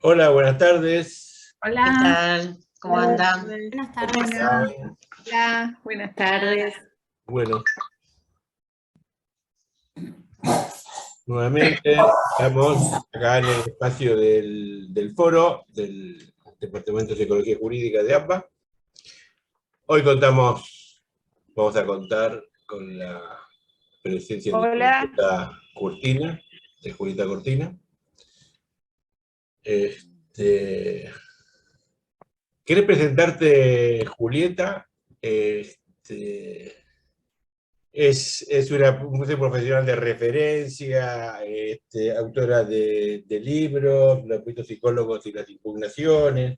Hola, buenas tardes. Hola. ¿Qué tal? ¿Cómo andan? Buenas ¿Cómo tardes. están? Hola, buenas tardes. Bueno, nuevamente estamos acá en el espacio del foro del Departamento de Psicología Jurídica de APA. Hoy vamos a contar con la presencia Hola. de Julieta Cortina. ¿Querés presentarte, Julieta? Es una mujer profesional de referencia, autora de libros, Los mitos psicólogos y las impugnaciones.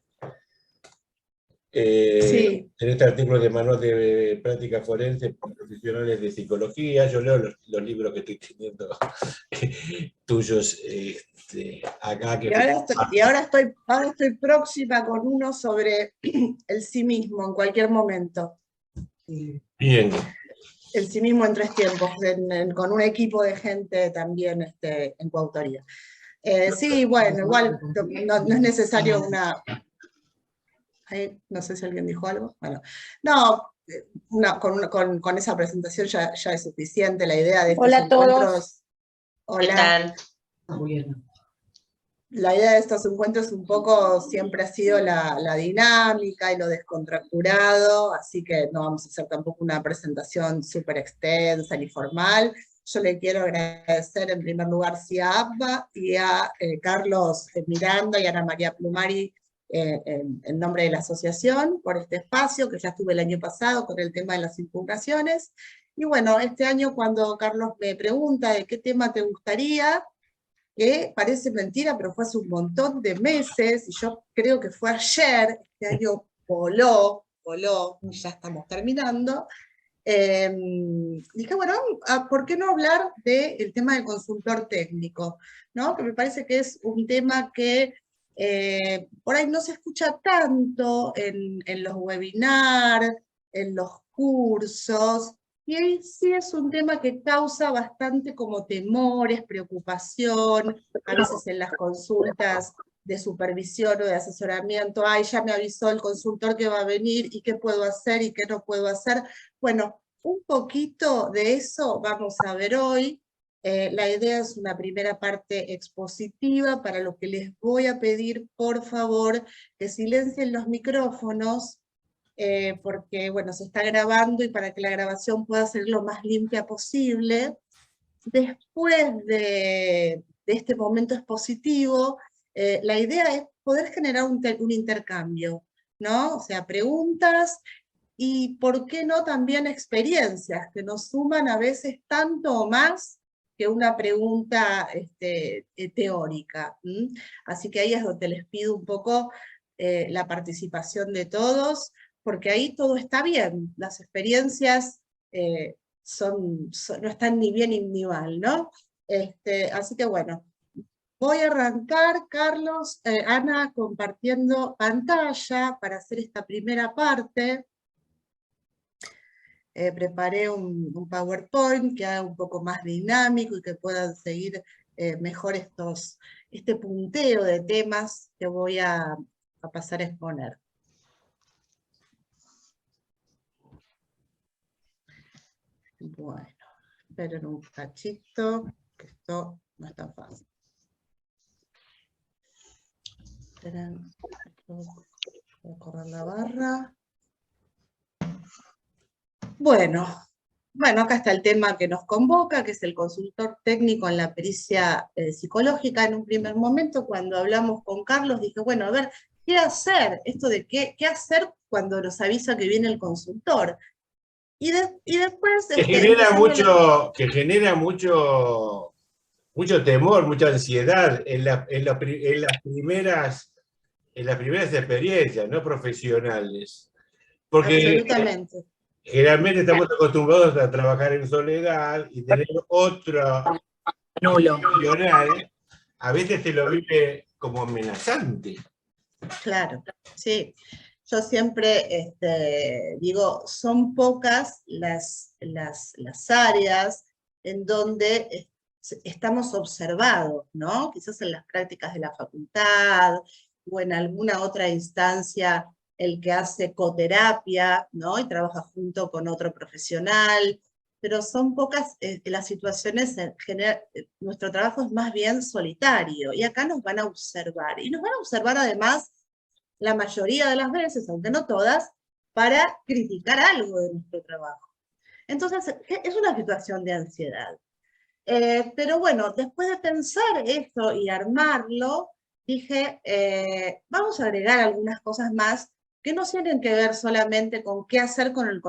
Sí. Tenés artículos de manual de práctica forense para profesionales de psicología. Yo leo los libros que estoy teniendo tuyos acá. Ahora estoy próxima con uno sobre el sí mismo en cualquier momento. Bien. El sí mismo en 3 tiempos, con un equipo de gente también en coautoría. Sí, bueno, igual no es necesario una... no sé si alguien dijo algo. Bueno, no, con esa presentación ya es suficiente. La idea de estos Hola a encuentros... todos. Hola. ¿Qué tal? Muy bien. La idea de estos encuentros un poco siempre ha sido la dinámica y lo descontracturado, así que no vamos a hacer tampoco una presentación súper extensa ni formal. Yo le quiero agradecer en primer lugar a APA y a Carlos Miranda y Ana María Plumari en nombre de la asociación por este espacio, que ya estuve el año pasado con el tema de las impugnaciones. Y bueno, este año cuando Carlos me pregunta de qué tema te gustaría, que parece mentira, pero fue hace un montón de meses, y yo creo que fue ayer, este año voló, y ya estamos terminando. Dije, bueno, ¿por qué no hablar del tema del consultor técnico? ¿No? Que me parece que es un tema que por ahí no se escucha tanto en los webinars, en los cursos, y ahí sí es un tema que causa bastante como temores, preocupación, a veces en las consultas de supervisión o de asesoramiento, ay, ya me avisó el consultor que va a venir, y qué puedo hacer y qué no puedo hacer. Bueno, un poquito de eso vamos a ver hoy. La idea es una primera parte expositiva, para lo que les voy a pedir, por favor, que silencien los micrófonos, porque bueno, se está grabando y para que la grabación pueda ser lo más limpia posible. Después de este momento expositivo, la idea es poder generar un intercambio, ¿no? O sea, preguntas y, ¿por qué no también experiencias que nos suman a veces tanto o más que una pregunta teórica? Así que ahí es donde les pido un poco la participación de todos, porque ahí todo está bien, las experiencias no están ni bien ni mal, ¿no? Así que bueno, voy a arrancar, Carlos, Ana, compartiendo pantalla para hacer esta primera parte. Preparé un PowerPoint que haga un poco más dinámico y que puedan seguir mejor este punteo de temas que voy a pasar a exponer. Bueno, esperen un cachito, que esto no es tan fácil. Esperen, voy a correr la barra. Bueno, acá está el tema que nos convoca, que es el consultor técnico en la pericia psicológica. En un primer momento, cuando hablamos con Carlos, dije, bueno, a ver, ¿qué hacer? Esto de qué hacer cuando nos avisa que viene el consultor. Y después... Que genera mucho temor, mucha ansiedad en las primeras experiencias, no profesionales. Porque absolutamente. generalmente estamos acostumbrados a trabajar en soledad y tener otro profesional, a veces se lo vive como amenazante. Claro, sí. Yo siempre digo, son pocas las áreas en donde estamos observados, ¿no? Quizás en las prácticas de la facultad, o en alguna otra instancia, el que hace coterapia, ¿no? Y trabaja junto con otro profesional, pero son pocas las situaciones, en general, nuestro trabajo es más bien solitario, y acá nos van a observar, y nos van a observar además la mayoría de las veces, aunque no todas, para criticar algo de nuestro trabajo. Entonces, es una situación de ansiedad. Pero bueno, después de pensar esto y armarlo, dije, vamos a agregar algunas cosas más que no tienen que ver solamente con qué hacer con el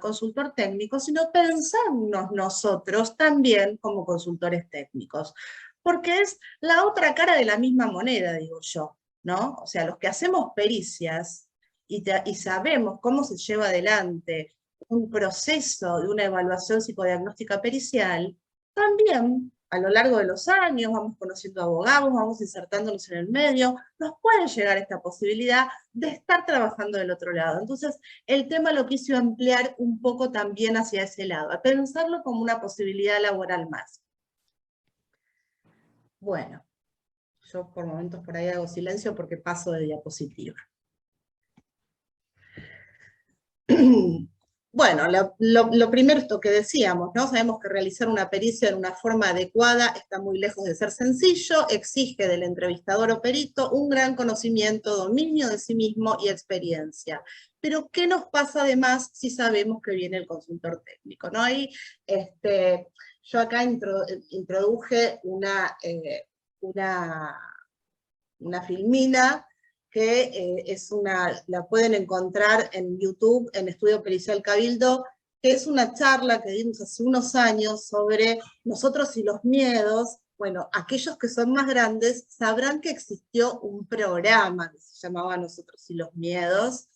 consultor técnico, sino pensarnos nosotros también como consultores técnicos. Porque es la otra cara de la misma moneda, digo yo, ¿no? O sea, los que hacemos pericias y sabemos cómo se lleva adelante un proceso de una evaluación psicodiagnóstica pericial, también a lo largo de los años vamos conociendo abogados, vamos insertándonos en el medio, nos puede llegar esta posibilidad de estar trabajando del otro lado. Entonces, el tema lo quiso ampliar un poco también hacia ese lado, a pensarlo como una posibilidad laboral más. Bueno, yo por momentos por ahí hago silencio porque paso de diapositiva. Bueno, lo primero, esto que decíamos, ¿no? Sabemos que realizar una pericia en una forma adecuada está muy lejos de ser sencillo, exige del entrevistador o perito un gran conocimiento, dominio de sí mismo y experiencia. Pero, ¿qué nos pasa además si sabemos que viene el consultor técnico? ¿No? Ahí, yo acá introduje una filmina que la pueden encontrar en YouTube, en Estudio Pericial Cabildo, que es una charla que dimos hace unos años sobre nosotros y los miedos. Bueno, aquellos que son más grandes sabrán que existió un programa que se llamaba Nosotros y los Miedos.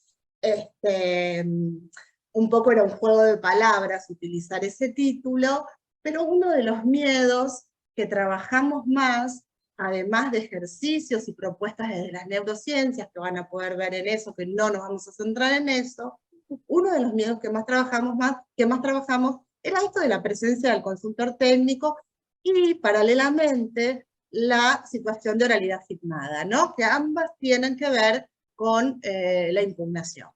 Un poco era un juego de palabras utilizar ese título, pero uno de los miedos que trabajamos más, además de ejercicios y propuestas desde las neurociencias, que van a poder ver en eso, que no nos vamos a centrar en eso, uno de los miedos que más trabajamos, era esto de la presencia del consultor técnico y, paralelamente, la situación de oralidad filmada, ¿no? Que ambas tienen que ver con la impugnación.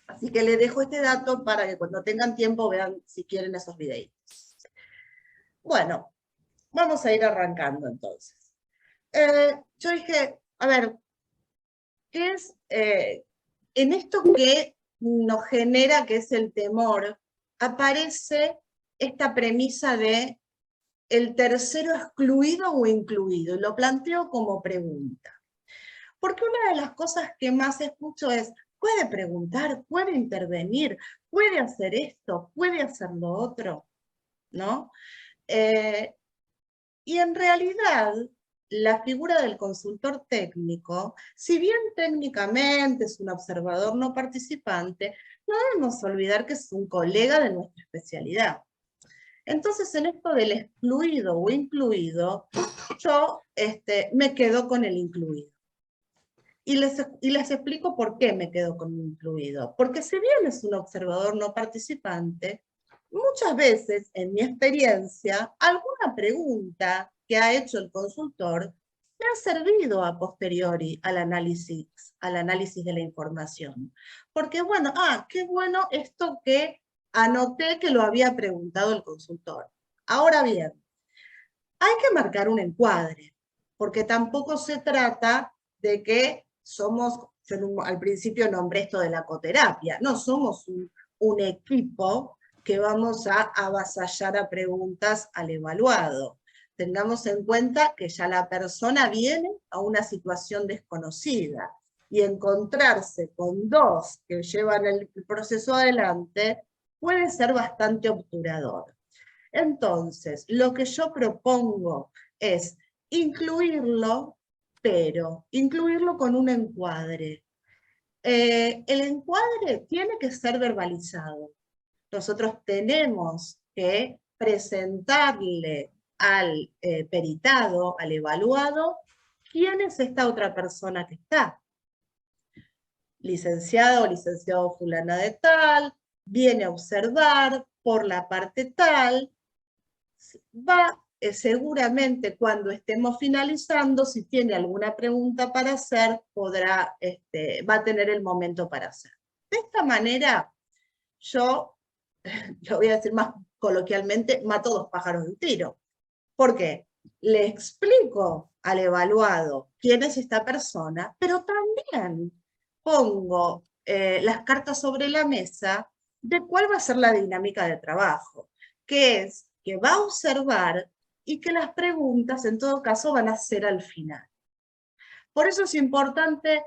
Así que les dejo este dato para que cuando tengan tiempo vean si quieren esos videitos. Bueno, vamos a ir arrancando entonces. Yo dije, a ver, ¿qué es en esto que nos genera, que es el temor? Aparece esta premisa de el tercero excluido o incluido, y lo planteo como pregunta. Porque una de las cosas que más escucho es, puede preguntar, puede intervenir, puede hacer esto, puede hacer lo otro, ¿no? Y en realidad, la figura del consultor técnico, si bien técnicamente es un observador no participante, no debemos olvidar que es un colega de nuestra especialidad. Entonces, en esto del excluido o incluido, yo me quedo con el incluido. Y les explico por qué me quedo con el incluido. Porque si bien es un observador no participante, muchas veces, en mi experiencia, alguna pregunta que ha hecho el consultor me ha servido a posteriori al análisis de la información. Porque, bueno, qué bueno esto que anoté que lo había preguntado el consultor. Ahora bien, hay que marcar un encuadre, porque tampoco se trata de que somos, yo al principio nombré esto de la coterapia, no somos un equipo que vamos a avasallar a preguntas al evaluado. Tengamos en cuenta que ya la persona viene a una situación desconocida y encontrarse con dos que llevan el proceso adelante puede ser bastante obturador. Entonces, lo que yo propongo es incluirlo, pero incluirlo con un encuadre. El encuadre tiene que ser verbalizado. Nosotros tenemos que presentarle al peritado, al evaluado, quién es esta otra persona que está. Licenciado o licenciado fulana de tal, viene a observar por la parte tal, va seguramente cuando estemos finalizando, si tiene alguna pregunta para hacer, va a tener el momento para hacer. De esta manera, yo, lo voy a decir más coloquialmente, mato dos pájaros de un tiro. ¿Por qué? Le explico al evaluado quién es esta persona, pero también pongo las cartas sobre la mesa de cuál va a ser la dinámica de trabajo, que es que va a observar y que las preguntas en todo caso van a ser al final. Por eso es importante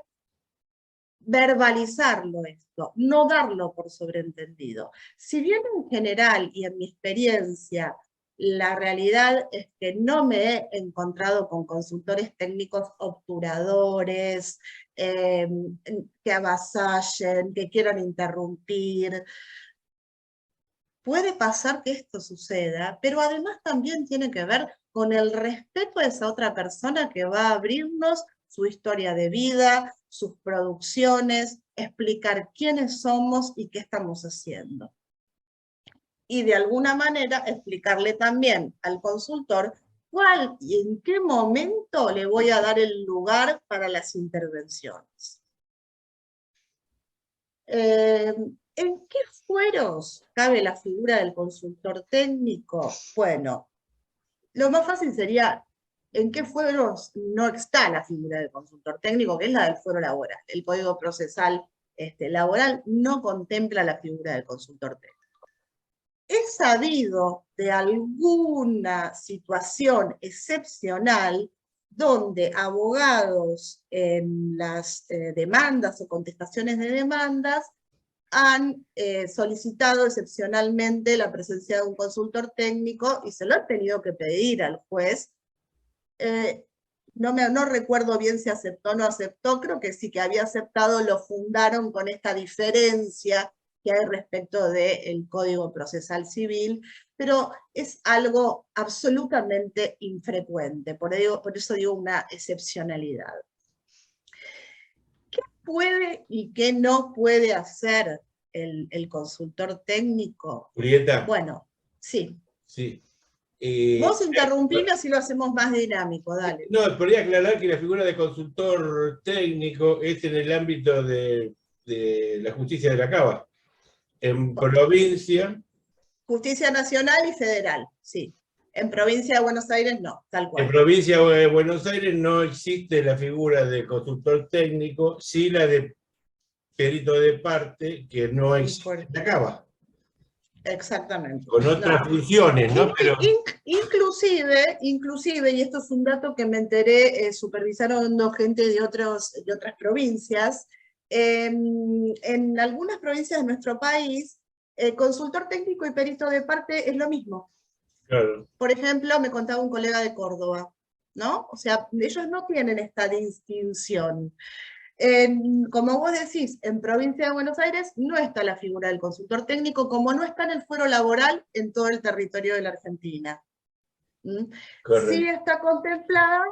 verbalizarlo esto, no darlo por sobreentendido. Si bien en general y en mi experiencia la realidad es que no me he encontrado con consultores técnicos obturadores, que avasallen, que quieran interrumpir. Puede pasar que esto suceda, pero además también tiene que ver con el respeto a esa otra persona que va a abrirnos su historia de vida, sus producciones, explicar quiénes somos y qué estamos haciendo. Y de alguna manera explicarle también al consultor cuál y en qué momento le voy a dar el lugar para las intervenciones. ¿En qué fueros cabe la figura del consultor técnico? Bueno, lo más fácil sería en qué fueros no está la figura del consultor técnico, que es la del fuero laboral. El Código Procesal Laboral no contempla la figura del consultor técnico. Es sabido de alguna situación excepcional donde abogados en las demandas o contestaciones de demandas han solicitado excepcionalmente la presencia de un consultor técnico y se lo han tenido que pedir al juez. No recuerdo bien si aceptó o no aceptó, creo que sí que había aceptado, lo fundaron con esta diferencia que hay respecto del Código Procesal Civil, pero es algo absolutamente infrecuente, por eso digo una excepcionalidad. ¿Qué puede y qué no puede hacer el consultor técnico? Julieta. Bueno, sí. Sí. Vos interrumpime, así lo hacemos más dinámico, dale. No, podría aclarar que la figura de consultor técnico es en el ámbito de la justicia de la Cava. En provincia. Justicia nacional y federal, sí. En provincia de Buenos Aires no, tal cual. En provincia de Buenos Aires no existe la figura de consultor técnico, sí la de perito de parte, que no existe en la Cava. Exactamente. Con otras funciones, ¿no? Pero... Inclusive, y esto es un dato que me enteré, supervisando gente de otras provincias, en algunas provincias de nuestro país, consultor técnico y perito de parte es lo mismo. Claro. Por ejemplo, me contaba un colega de Córdoba, ¿no? O sea, ellos no tienen esta distinción. Como vos decís, en provincia de Buenos Aires no está la figura del consultor técnico, como no está en el fuero laboral en todo el territorio de la Argentina. Sí está contemplada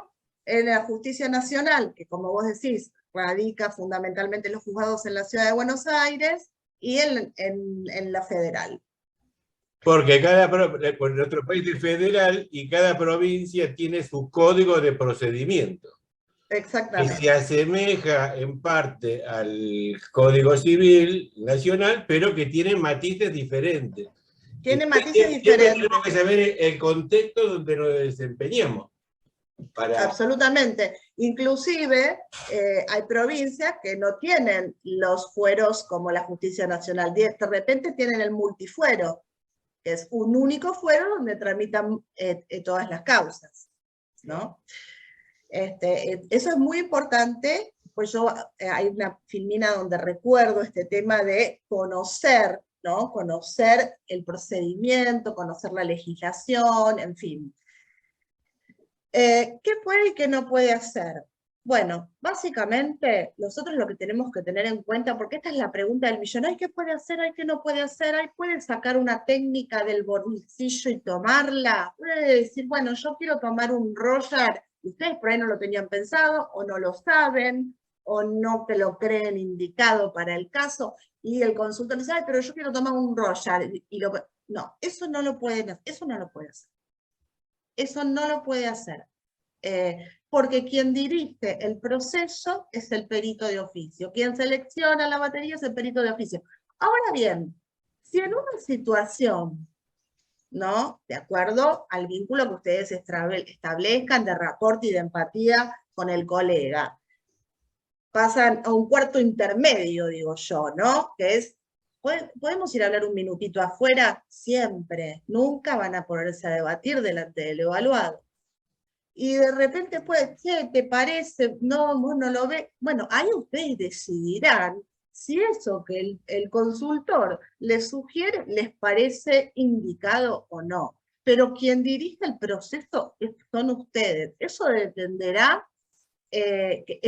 en la justicia nacional, que como vos decís, radica fundamentalmente en los juzgados en la ciudad de Buenos Aires, y en la federal. Porque nuestro país es federal y cada provincia tiene su código de procedimiento. Exactamente. Que se asemeja en parte al Código Civil Nacional, pero que tiene matices diferentes. Tiene matices diferentes. Tenemos que saber el contexto donde nos desempeñamos. Absolutamente. Inclusive hay provincias que no tienen los fueros como la Justicia Nacional. De repente tienen el multifuero, que es un único fuero donde tramitan todas las causas, ¿no? Eso es muy importante, pues hay una filmina donde recuerdo este tema de conocer, ¿no? Conocer el procedimiento, conocer la legislación, en fin. ¿Qué puede y qué no puede hacer? Bueno, básicamente, nosotros lo que tenemos que tener en cuenta, porque esta es la pregunta del millón, ¿ay, qué puede hacer? ¿Ay, qué no puede hacer? ¿Ay, puede sacar una técnica del bolsillo y tomarla? Puede decir, bueno, yo quiero tomar un Roger, y ustedes por ahí no lo tenían pensado, o no lo saben, o no te lo creen indicado para el caso, y el consultor dice, ay, pero yo quiero tomar un Roger, no, eso no lo pueden hacer, eso no lo puede hacer. eso no lo puede hacer. Porque quien dirige el proceso es el perito de oficio. Quien selecciona la batería es el perito de oficio. Ahora bien, si en una situación, ¿no?, de acuerdo al vínculo que ustedes establezcan de rapport y de empatía con el colega, pasan a un cuarto intermedio, digo yo, ¿no? Que es, ¿podemos ir a hablar un minutito afuera? Siempre. Nunca van a ponerse a debatir delante del evaluado. Y de repente puede, che, ¿te parece? No, vos no lo ves. Bueno, ahí ustedes decidirán si eso que el consultor les sugiere les parece indicado o no. Pero quien dirige el proceso son ustedes. Eso dependerá que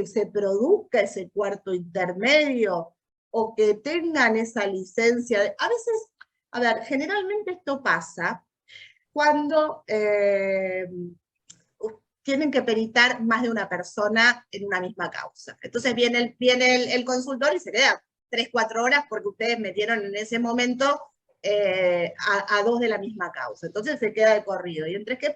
se produzca ese cuarto intermedio o que tengan esa licencia. A veces, a ver, generalmente esto pasa cuando tienen que peritar más de una persona en una misma causa. Entonces viene el consultor y se queda 3, 4 horas porque ustedes metieron en ese momento a 2 de la misma causa. Entonces se queda de corrido. Y entre que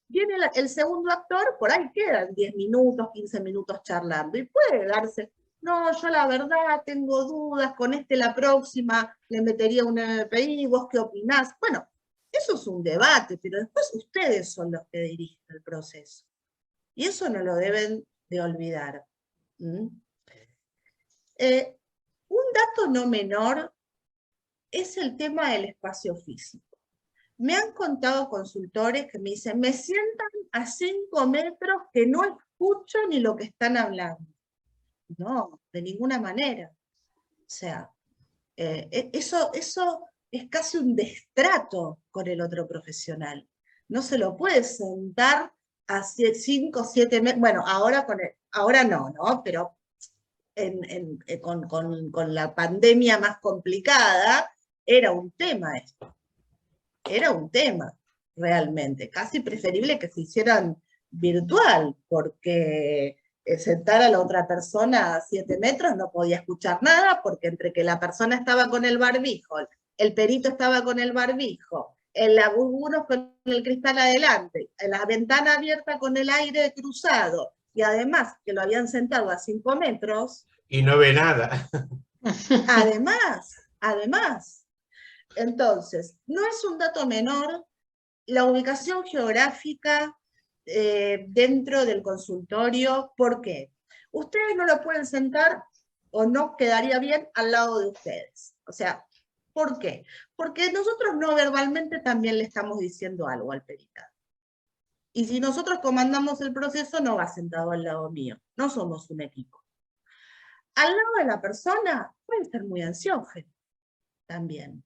viene el segundo actor, por ahí quedan 10 minutos, 15 minutos charlando. Y puede darse, no, yo la verdad tengo dudas, con la próxima le metería un MPI, ¿vos qué opinás? Bueno, eso es un debate, pero después ustedes son los que dirigen el proceso. Y eso no lo deben de olvidar. Un dato no menor es el tema del espacio físico. Me han contado consultores que me dicen, me sientan a 5 metros que no escucho ni lo que están hablando. No, de ninguna manera. O sea, eso es casi un destrato con el otro profesional. No se lo puede sentar a 5 o 7 metros. Bueno, ahora no, pero con la pandemia más complicada, era un tema esto. Era un tema, realmente. Casi preferible que se hicieran virtual, porque sentar a la otra persona a 7 metros no podía escuchar nada, porque entre que la persona estaba con el barbijo, el perito estaba con el barbijo, algunos con el cristal adelante, la ventana abierta con el aire cruzado, y además que lo habían sentado a 5 metros. Y no ve nada. Además. Entonces, no es un dato menor la ubicación geográfica dentro del consultorio. ¿Por qué? Ustedes no lo pueden sentar o no quedaría bien al lado de ustedes. O sea, ¿por qué? Porque nosotros no verbalmente también le estamos diciendo algo al perito. Y si nosotros comandamos el proceso, no va sentado al lado mío. No somos un equipo. Al lado de la persona puede ser muy ansiógeno también.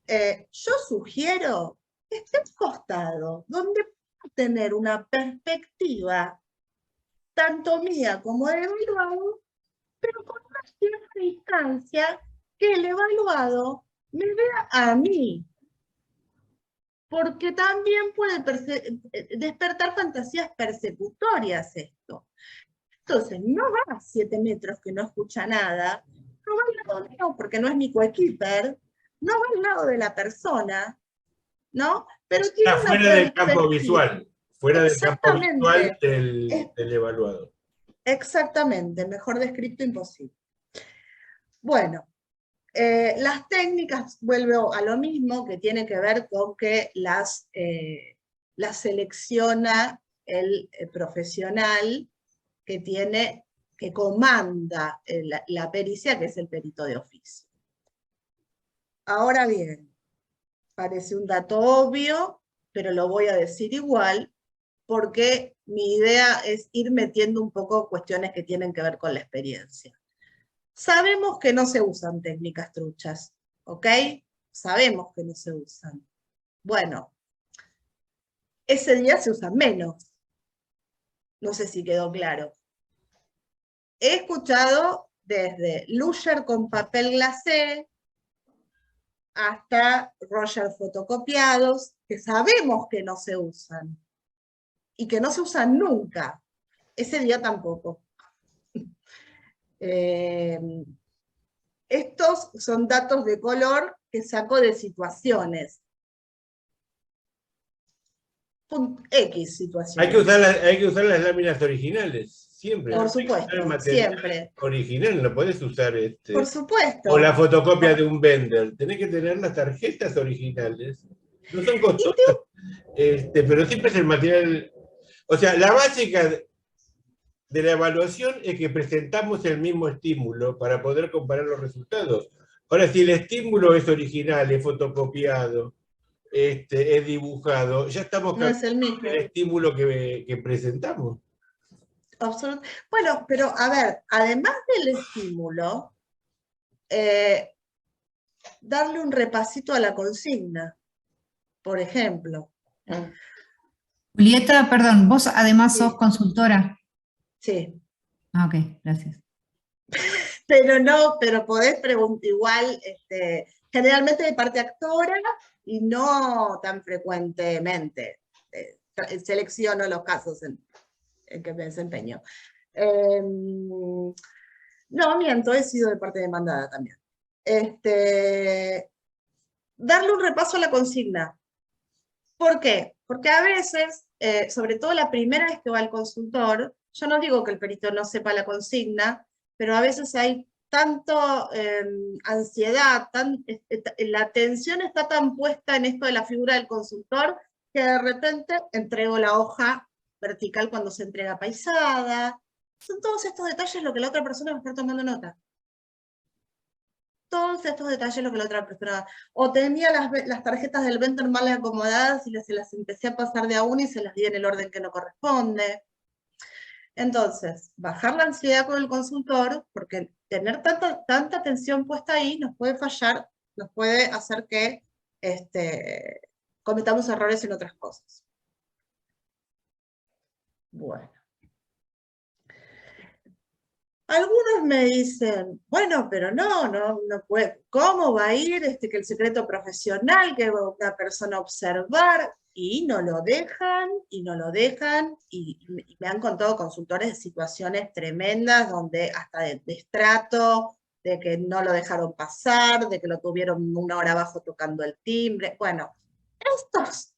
Yo sugiero que esté costado, donde pueda tener una perspectiva tanto mía como del evaluado, pero con una cierta distancia que el evaluado me vea a mí. Porque también puede despertar fantasías persecutorias esto. Entonces, no va a 7 metros que no escucha nada, no va al lado mío porque no es mi coequiper, no va al lado de la persona, ¿no? Pero tiene Está fuera del campo visual, fuera del campo visual del evaluado. Exactamente, mejor descrito imposible. Bueno, las técnicas, vuelvo a lo mismo, que tiene que ver con que las selecciona el profesional que comanda la pericia, que es el perito de oficio. Ahora bien, parece un dato obvio, pero lo voy a decir igual, porque mi idea es ir metiendo un poco cuestiones que tienen que ver con la experiencia. Sabemos que no se usan técnicas truchas, ¿ok? Sabemos que no se usan. Bueno, ese día se usan menos. No sé si quedó claro. He escuchado desde Lusher con papel glacé hasta Roger fotocopiados, que sabemos que no se usan. Y que no se usan nunca. Ese día tampoco. Estos son datos de color que saco de situaciones. X situaciones. Hay que usar las láminas originales, siempre. Por Hay que usar supuesto, material siempre. original, no podés usar Por supuesto. o la fotocopia de un vendor. Tenés que tener las tarjetas originales. No son costosas, pero siempre es el material. O sea, la básica de la evaluación es que presentamos el mismo estímulo para poder comparar los resultados. Ahora, si el estímulo es original, es fotocopiado, es dibujado, ya estamos No es el mismo. el estímulo que presentamos. Bueno, pero a ver, además del estímulo, darle un repasito a la consigna, por ejemplo. Julieta, perdón, vos además Sí. sos consultora. Sí. Ah, ok, gracias. Pero podés preguntar igual, generalmente de parte actora y no tan frecuentemente. Selecciono los casos en que me desempeño. No, miento, he sido de parte demandada también. Darle un repaso a la consigna. ¿Por qué? Porque a veces, sobre todo la primera vez que va el consultor, yo no digo que el perito no sepa la consigna, pero a veces hay tanto ansiedad, la atención está tan puesta en esto de la figura del consultor, que de repente entrego la hoja vertical cuando se entrega paisada. Son todos estos detalles lo que la otra persona va a estar tomando nota. Todos estos detalles lo que la otra persona... O tenía las tarjetas del vendor mal acomodadas y se las empecé a pasar de a una y se las di en el orden que no corresponde. Entonces, bajar la ansiedad con el consultor, porque tener tanta atención puesta ahí nos puede fallar, nos puede hacer que cometamos errores en otras cosas. Bueno. Algunos me dicen, bueno, pero no puede, ¿cómo va a ir que el secreto profesional, que va una persona a observar? Y no lo dejan, y me han contado consultores de situaciones tremendas, donde hasta de destrato, de que no lo dejaron pasar, de que lo tuvieron una hora abajo tocando el timbre. Bueno, estos,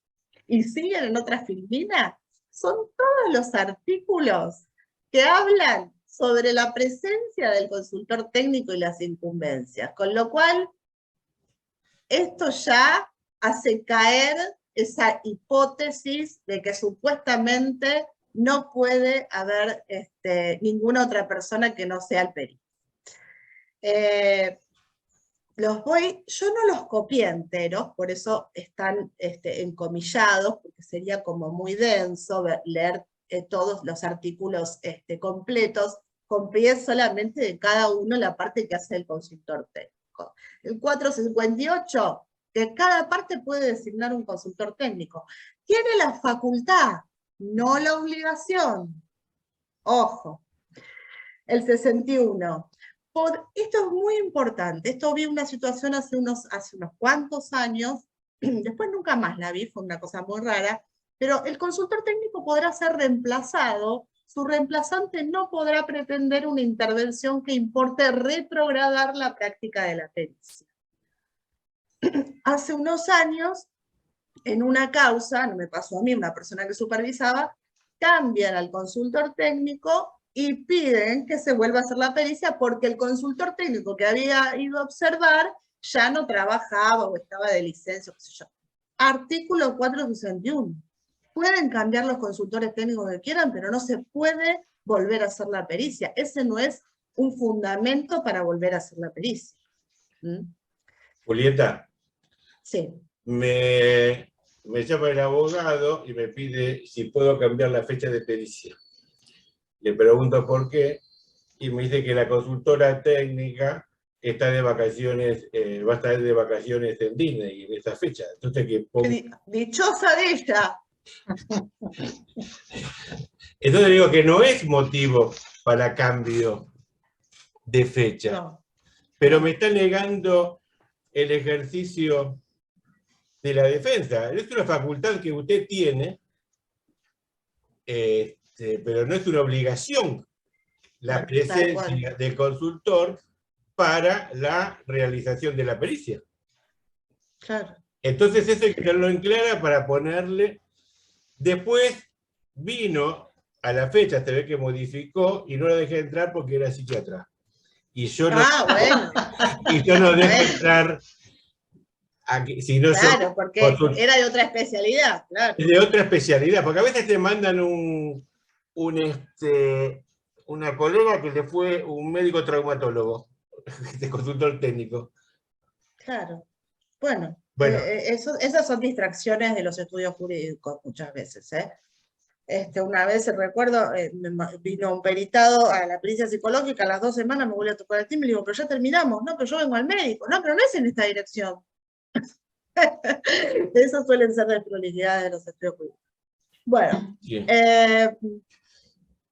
y siguen en otra filmina, son todos los artículos que hablan sobre la presencia del consultor técnico y las incumbencias, con lo cual esto ya hace caer esa hipótesis de que supuestamente no puede haber ninguna otra persona que no sea el perito. Yo no los copié enteros, por eso están encomillados, porque sería como muy denso leer todos los artículos completos. Copié solamente de cada uno la parte que hace el consultor técnico. El 458, que cada parte puede designar un consultor técnico. Tiene la facultad, no la obligación. Ojo. El 61. Esto es muy importante. Esto vi una situación hace unos cuantos años, después nunca más la vi, fue una cosa muy rara, pero el consultor técnico podrá ser reemplazado, su reemplazante no podrá pretender una intervención que importe retrogradar la práctica de la pericia. Hace unos años, en una causa, no me pasó a mí, una persona que supervisaba, cambian al consultor técnico y piden que se vuelva a hacer la pericia porque el consultor técnico que había ido a observar ya no trabajaba o estaba de licencia, qué sé yo. Artículo 461. Pueden cambiar los consultores técnicos que quieran, pero no se puede volver a hacer la pericia. Ese no es un fundamento para volver a hacer la pericia. Julieta. Sí. Me llama el abogado y me pide si puedo cambiar la fecha de pericia. Le pregunto por qué, y me dice que la consultora técnica está de vacaciones, va a estar de vacaciones en Disney en esa fecha. Entonces, dichosa de ella. Entonces digo que no es motivo para cambio de fecha, no. Pero me está negando el ejercicio de la defensa. Es una facultad que usted tiene, pero no es una obligación la presencia del consultor para la realización de la pericia. Claro. Entonces eso hay que tenerlo en clara para ponerle Después vino, a la fecha se ve que modificó y no lo dejé entrar porque era psiquiatra. Y yo no, Bueno, y yo no dejo bueno. entrar, si no Claro, son porque era de otra especialidad, claro. de otra especialidad, porque a veces te mandan una colega que le fue un médico traumatólogo, de consultor técnico. Claro. Bueno, Bueno. esas son distracciones de los estudios jurídicos muchas veces, ¿eh? Una vez recuerdo, vino un peritado a la pericia psicológica, a las 2 semanas me volvió a tocar el timbre y le digo, pero ya terminamos, no, pero yo vengo al médico, no, pero no es en esta dirección. Esas suelen ser desprolijidades de los estudios jurídicos. Bueno, Sí.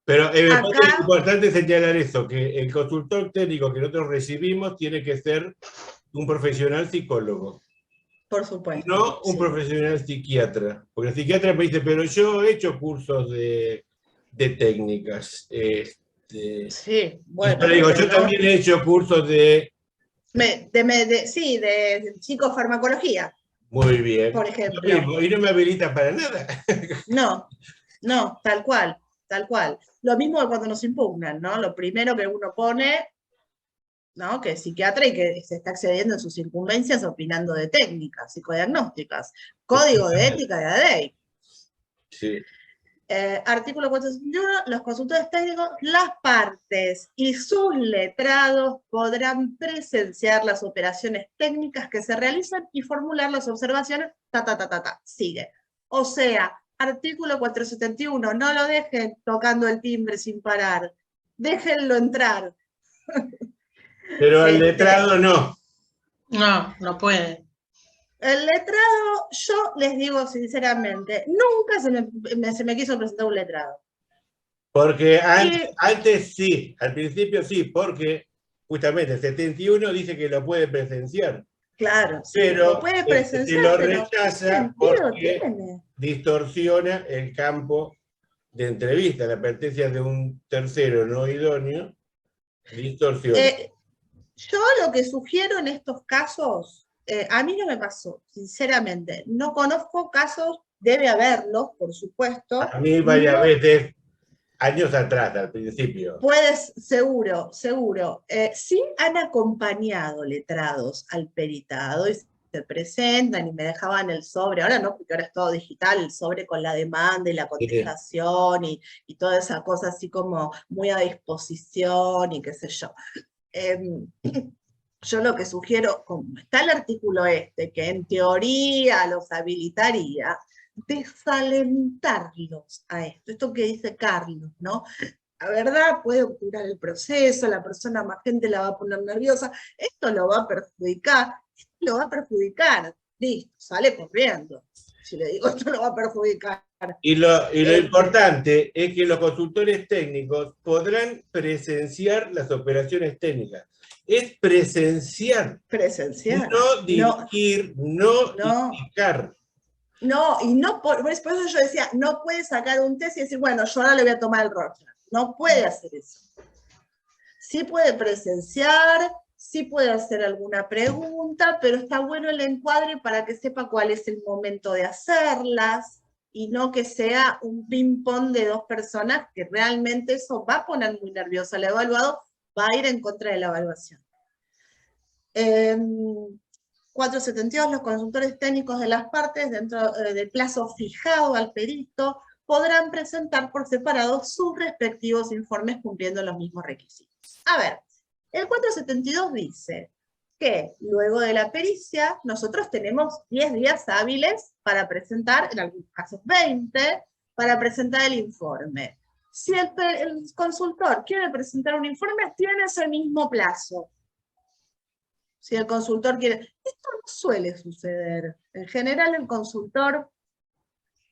Pero es importante señalar eso, que el consultor técnico que nosotros recibimos tiene que ser un profesional psicólogo. Por supuesto. No un profesional psiquiatra. Porque el psiquiatra me dice, pero yo he hecho cursos de técnicas. Sí, bueno. Y yo le digo, yo también he hecho cursos de psicofarmacología. Muy bien. Por ejemplo. Y no me habilita para nada. No, tal cual. Lo mismo que cuando nos impugnan, ¿no? Lo primero que uno pone, ¿no? Que es psiquiatra y que se está excediendo en sus incumbencias opinando de técnicas psicodiagnósticas. Código de ética de ADEI. Sí. Artículo 461, los consultores técnicos, las partes y sus letrados podrán presenciar las operaciones técnicas que se realizan y formular las observaciones, sigue. O sea, artículo 471, no lo dejen tocando el timbre sin parar, déjenlo entrar. Pero el letrado no. No puede. El letrado, yo les digo sinceramente, nunca se me quiso presentar un letrado. Porque antes sí, al principio sí, porque justamente el 71 dice que lo puede presenciar. Claro, sí, pero lo puede presenciar, se lo rechaza porque tiene? Distorsiona el campo de entrevista, la pertenencia de un tercero no idóneo, distorsiona. Yo lo que sugiero en estos casos, a mí no me pasó, sinceramente. No conozco casos, debe haberlos, por supuesto. A mí varias veces, años atrás, al principio. Puedes, seguro. Sí han acompañado letrados al peritado y se presentan y me dejaban el sobre. Ahora no, porque ahora es todo digital, el sobre con la demanda y la contestación y toda esa cosa así como muy a disposición y qué sé yo. Yo lo que sugiero, como está el artículo que en teoría los habilitaría, desalentarlos a esto que dice Carlos, ¿no? La verdad puede obturar el proceso, la persona más gente la va a poner nerviosa, esto lo va a perjudicar, listo, sale corriendo. Si le digo esto lo va a perjudicar. Y lo importante es que los consultores técnicos podrán presenciar las operaciones técnicas. Es presenciar. No dirigir, no indicar. No, y no por eso yo decía, no puede sacar un test y decir, bueno, yo ahora le voy a tomar el rostro. No puede hacer eso. Sí puede presenciar, sí puede hacer alguna pregunta, pero está bueno el encuadre para que sepa cuál es el momento de hacerlas y no que sea un ping-pong de dos personas, que realmente eso va a poner muy nervioso al evaluado, va a ir en contra de la evaluación. 472, los consultores técnicos de las partes, dentro del plazo fijado al perito, podrán presentar por separado sus respectivos informes cumpliendo los mismos requisitos. A ver, el 472 dice que luego de la pericia nosotros tenemos 10 días hábiles para presentar, en algunos casos 20, para presentar el informe. Si el consultor quiere presentar un informe, tiene ese mismo plazo. Si el consultor quiere... Esto no suele suceder. En general el consultor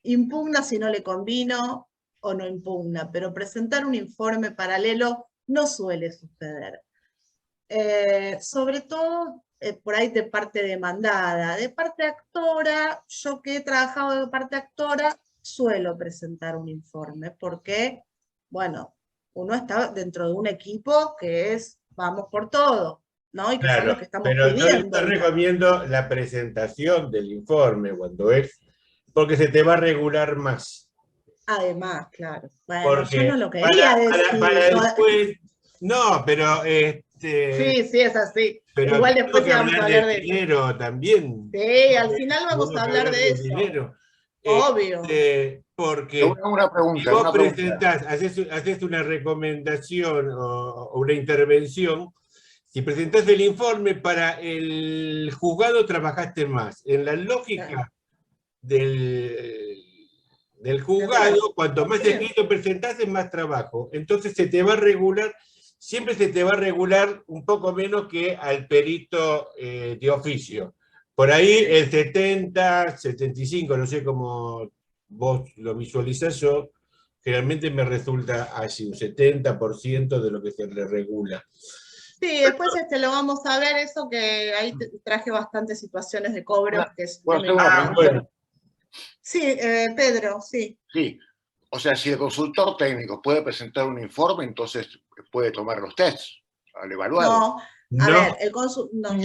impugna si no le convino o no impugna, pero presentar un informe paralelo no suele suceder. Sobre todo por ahí de parte demandada. De parte actora, yo que he trabajado de parte actora, suelo presentar un informe, porque, bueno, uno está dentro de un equipo que es, vamos por todo, ¿no? Y que son los que estamos pidiendo. Yo recomiendo la presentación del informe cuando es, porque se te va a regular más. Además, claro. Bueno, Porque yo no lo quería decir. para después, no, pero Sí, es así. pero Igual tengo después que sí vamos a hablar hablar de de eso. dinero también. Sí, al final vamos Tengo a que hablar de eso. dinero. Obvio. Porque Una si pregunta, vos una pregunta. presentás, haces una recomendación o una intervención, si presentás el informe para el juzgado trabajaste más. En la lógica del juzgado, cuanto más Sí. escrito presentás es más trabajo. Entonces se te va a regular, siempre se te va a regular un poco menos que al perito de oficio. Por ahí el 70, 75, no sé cómo vos lo visualizás, yo generalmente me resulta así, un 70% de lo que se le regula. Sí, después lo vamos a ver, eso que ahí traje bastantes situaciones de cobro. Que es ¿Puedo hacer una pregunta? Bueno. Sí, Pedro, sí. Sí. O sea, si el consultor técnico puede presentar un informe, entonces puede tomar los tests al evaluado. No, a No. ver, el consultor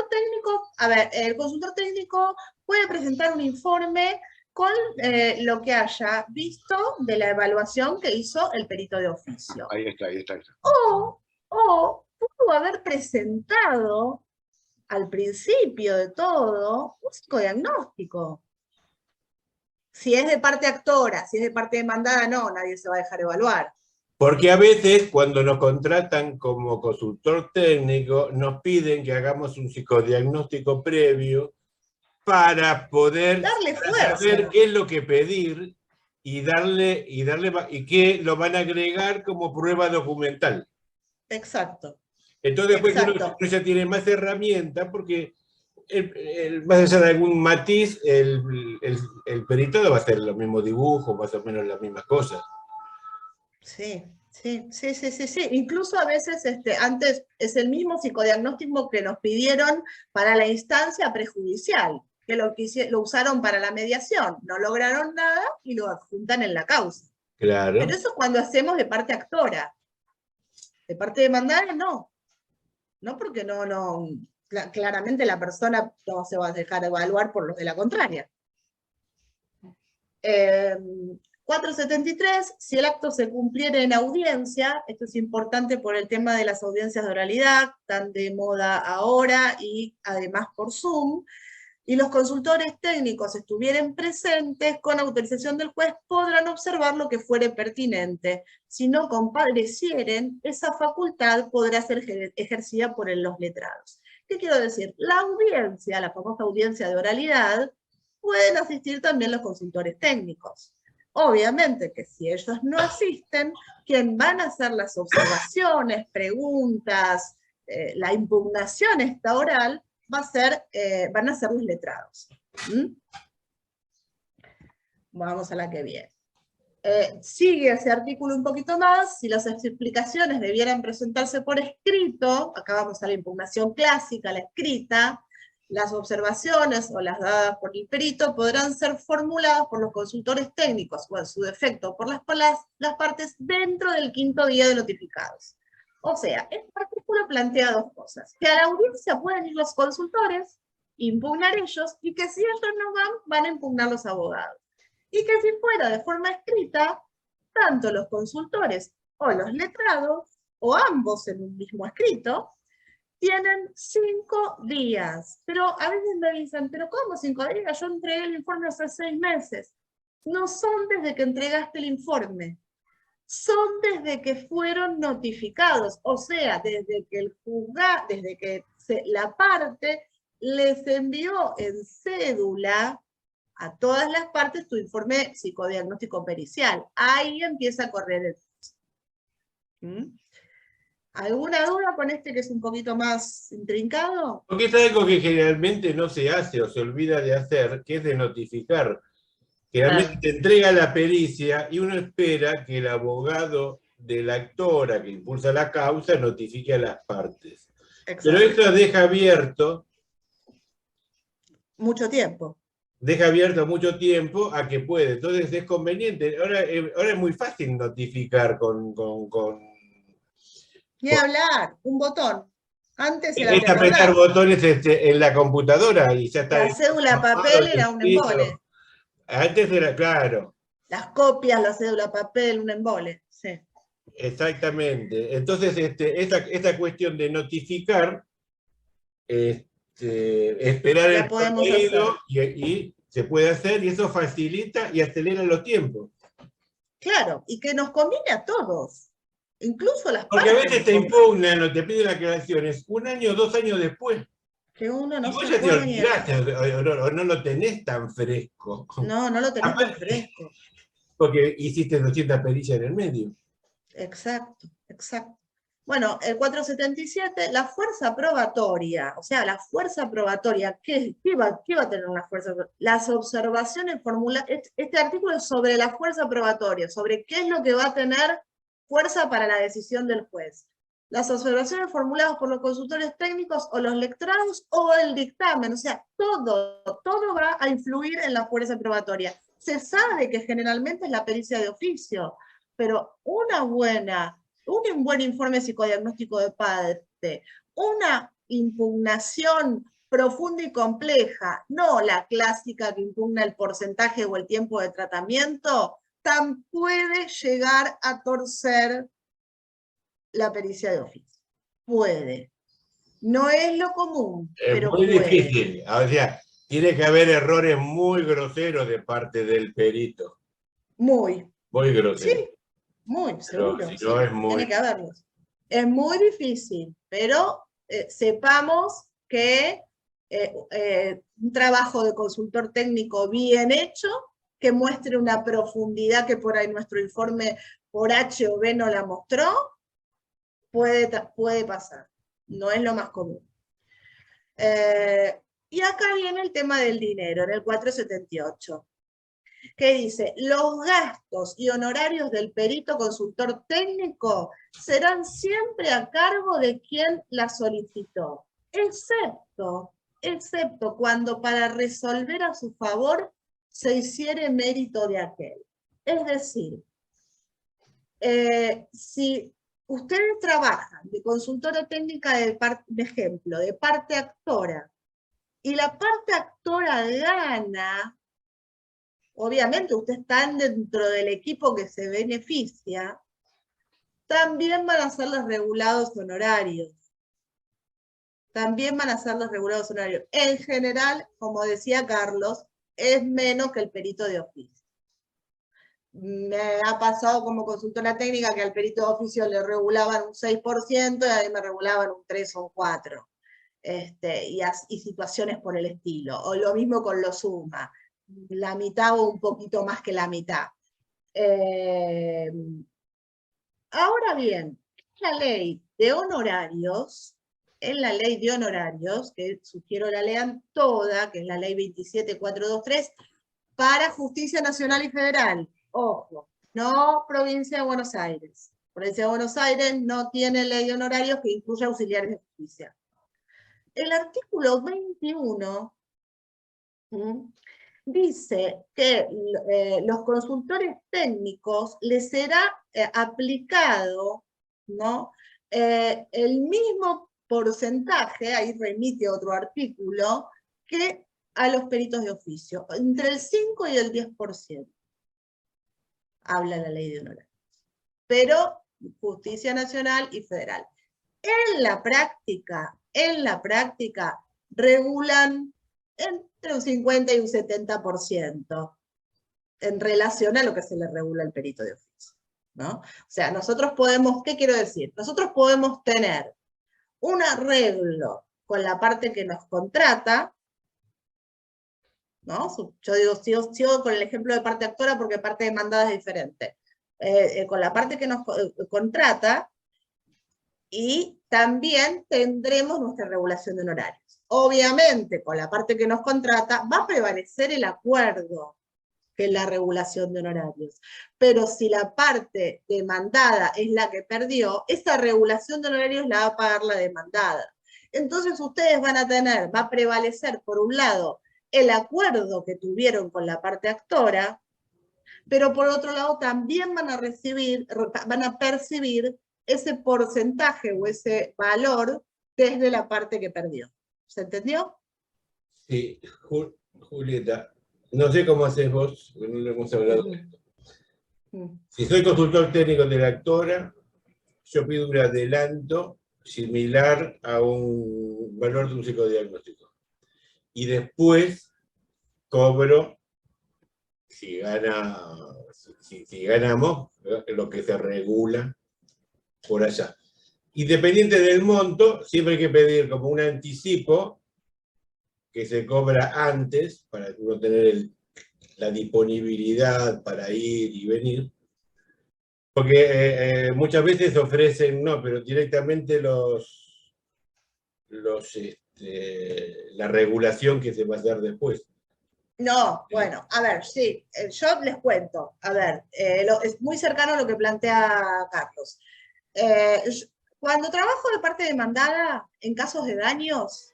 técnico, a ver, el consultor técnico puede presentar un informe con lo que haya visto de la evaluación que hizo el perito de oficio. Ahí está. O pudo haber presentado al principio de todo un psicodiagnóstico. Si es de parte actora, si es de parte demandada, no, nadie se va a dejar evaluar. Porque a veces cuando nos contratan como consultor técnico, nos piden que hagamos un psicodiagnóstico previo para poder saber qué es lo que pedir y qué lo van a agregar como prueba documental. Exacto. Entonces después uno ya tiene más herramientas porque más allá de algún matiz, el perito va a hacer los mismos dibujos, más o menos las mismas cosas. Sí. Incluso a veces antes es el mismo psicodiagnóstico que nos pidieron para la instancia prejudicial, que lo usaron para la mediación, no lograron nada y lo adjuntan en la causa. Claro. Pero eso es cuando hacemos de parte actora. De parte demandada, no. No, porque claramente la persona no se va a dejar evaluar por los de la contraria. 473, si el acto se cumpliera en audiencia, esto es importante por el tema de las audiencias de oralidad, tan de moda ahora y además por Zoom, y los consultores técnicos estuvieran presentes, con autorización del juez podrán observar lo que fuere pertinente. Si no comparecieren, esa facultad podrá ser ejercida por los letrados. ¿Qué quiero decir? La audiencia, la famosa audiencia de oralidad, pueden asistir también los consultores técnicos. Obviamente que si ellos no asisten, quien van a hacer las observaciones, preguntas, la impugnación esta oral, van a ser los letrados. Vamos a la que viene. Sigue ese artículo un poquito más. Si las explicaciones debieran presentarse por escrito, acá vamos a la impugnación clásica, la escrita, las observaciones o las dadas por el perito podrán ser formuladas por los consultores técnicos o en su defecto por las partes dentro del 5º día de notificados. O sea, este artículo plantea dos cosas: que a la audiencia pueden ir los consultores, impugnar ellos, y que si ellos no van a impugnar los abogados. Y que si fuera de forma escrita, tanto los consultores o los letrados, o ambos en un mismo escrito, tienen 5 días. Pero a veces me dicen, ¿pero cómo 5 días? Yo entregué el informe hace 6 meses. No son desde que entregaste el informe. Son desde que fueron notificados, o sea, desde que el juzgado, la parte les envió en cédula a todas las partes tu informe psicodiagnóstico pericial. Ahí empieza a correr el proceso. ¿Alguna duda con que es un poquito más intrincado? Porque es algo que generalmente no se hace o se olvida de hacer, que es de notificar. Generalmente te entrega la pericia y uno espera que el abogado de la actora que impulsa la causa notifique a las partes. Exacto. Pero eso deja abierto mucho tiempo. Deja abierto mucho tiempo a que puede. Entonces es conveniente. Ahora es muy fácil notificar con Ni hablar, un botón. Antes era es apretar botones en la computadora y ya está. La cédula papel era un embole. Antes era, claro. Las copias, la cédula papel, un embole. Sí. Exactamente. Entonces, esta cuestión de notificar, esperar La el podemos contenido hacer. y se puede hacer, y eso facilita y acelera los tiempos. Claro, y que nos conviene a todos, incluso las Porque a partes. veces te impugnan o te piden aclaraciones 1 año o 2 años después. Que uno Y no vos se ya te acuerda ni de olvidaste nada. o no lo tenés tan fresco. No, no lo tenés tan fresco. Porque hiciste 200 perillas en el medio. Exacto, exacto. Bueno, el 477, la fuerza probatoria, o sea, la fuerza probatoria, ¿qué va a tener una fuerza probatoria? Las observaciones formuladas, este artículo es sobre la fuerza probatoria, sobre qué es lo que va a tener fuerza para la decisión del juez. Las observaciones formuladas por los consultores técnicos o los letrados o el dictamen, o sea, todo va a influir en la fuerza probatoria. Se sabe que generalmente es la pericia de oficio, pero un buen informe psicodiagnóstico de parte, una impugnación profunda y compleja, no la clásica que impugna el porcentaje o el tiempo de tratamiento, tan puede llegar a torcer la pericia de oficio. Puede. No es lo común, Es pero muy puede. difícil. O sea, tiene que haber errores muy groseros de parte del perito. Muy. Muy groseros. Sí, muy, seguro. Si no, sí, es muy... Tiene que haberlos. Es muy difícil, pero sepamos que un trabajo de consultor técnico bien hecho, que muestre una profundidad que por ahí nuestro informe por H o B no la mostró, puede pasar. No es lo más común. Y acá viene el tema del dinero, en el 478. Que dice, los gastos y honorarios del perito consultor técnico serán siempre a cargo de quien la solicitó, excepto cuando para resolver a su favor se hiciere mérito de aquel. Es decir, si ustedes trabajan de consultora técnica de ejemplo, de parte actora, y la parte actora gana, obviamente ustedes están dentro del equipo que se beneficia, también van a ser los regulados honorarios. También van a ser los regulados honorarios. En general, como decía Carlos, es menos que el perito de oficio. Me ha pasado como consultora técnica que al perito de oficio le regulaban un 6% y a mí me regulaban un 3 o un 4%. Y situaciones por el estilo. O lo mismo con los suma. La mitad o un poquito más que la mitad. Ahora bien, la ley de honorarios, en la ley de honorarios, que sugiero la lean toda, que es la ley 27423, para Justicia Nacional y Federal. Ojo, no Provincia de Buenos Aires. Provincia de Buenos Aires no tiene ley de honorarios que incluya auxiliares de justicia. El artículo 21 dice que los consultores técnicos les será aplicado, ¿no? El mismo porcentaje, ahí remite otro artículo, que a los peritos de oficio, entre el 5 y el 10%. Habla la ley de honorarios. Pero Justicia Nacional y Federal. En la práctica, regulan entre un 50 y un 70% en relación a lo que se le regula al perito de oficio, ¿no? O sea, nosotros podemos, ¿qué quiero decir? Nosotros podemos tener un arreglo con la parte que nos contrata, ¿no? Yo digo, sigo con el ejemplo de parte actora porque parte demandada es diferente. Con la parte que nos contrata, y también tendremos nuestra regulación de honorarios. Obviamente, con la parte que nos contrata, va a prevalecer el acuerdo que es la regulación de honorarios. Pero si la parte demandada es la que perdió, esa regulación de honorarios la va a pagar la demandada. Entonces ustedes van a tener, va a prevalecer por un lado el acuerdo que tuvieron con la parte actora, pero por otro lado también van a percibir ese porcentaje o ese valor desde la parte que perdió. ¿Se entendió? Sí, Julieta, no sé cómo haces vos, porque no lo hemos hablado de esto. Si soy consultor técnico de la actora, yo pido un adelanto similar a un valor de un psicodiagnóstico. Y después cobro, si ganamos, lo que se regula por allá. Independiente del monto, siempre hay que pedir como un anticipo que se cobra antes para uno tener la disponibilidad para ir y venir. Porque muchas veces ofrecen, no, pero directamente la regulación que se va a hacer después. No, bueno, a ver, sí, yo les cuento, a ver, es muy cercano a lo que plantea Carlos. Cuando trabajo de parte demandada, en casos de daños,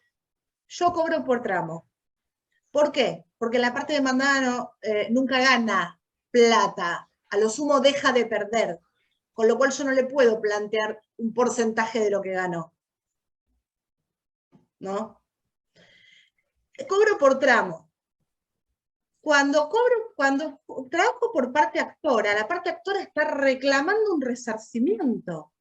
yo cobro por tramo. ¿Por qué? Porque la parte demandada nunca gana plata, a lo sumo deja de perder, con lo cual yo no le puedo plantear un porcentaje de lo que ganó. ¿No? Cobro por tramo. Cuando trabajo por parte actora, la parte actora está reclamando un resarcimiento.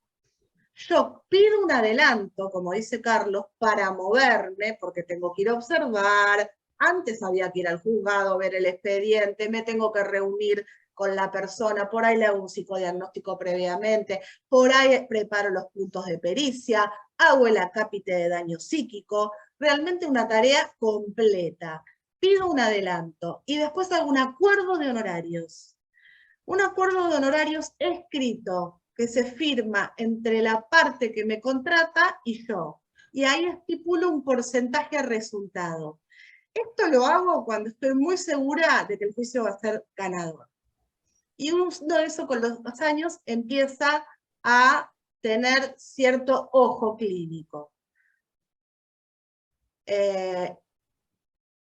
Yo pido un adelanto, como dice Carlos, para moverme, porque tengo que ir a observar, antes había que ir al juzgado, ver el expediente, me tengo que reunir con la persona, por ahí le hago un psicodiagnóstico previamente, por ahí preparo los puntos de pericia, hago el acápite de daño psíquico, realmente una tarea completa. Pido un adelanto y después hago un acuerdo de honorarios. Un acuerdo de honorarios escrito que se firma entre la parte que me contrata y yo. Y ahí estipulo un porcentaje de resultado. Esto lo hago cuando estoy muy segura de que el juicio va a ser ganador. Y uno de eso con los años empieza a tener cierto ojo clínico.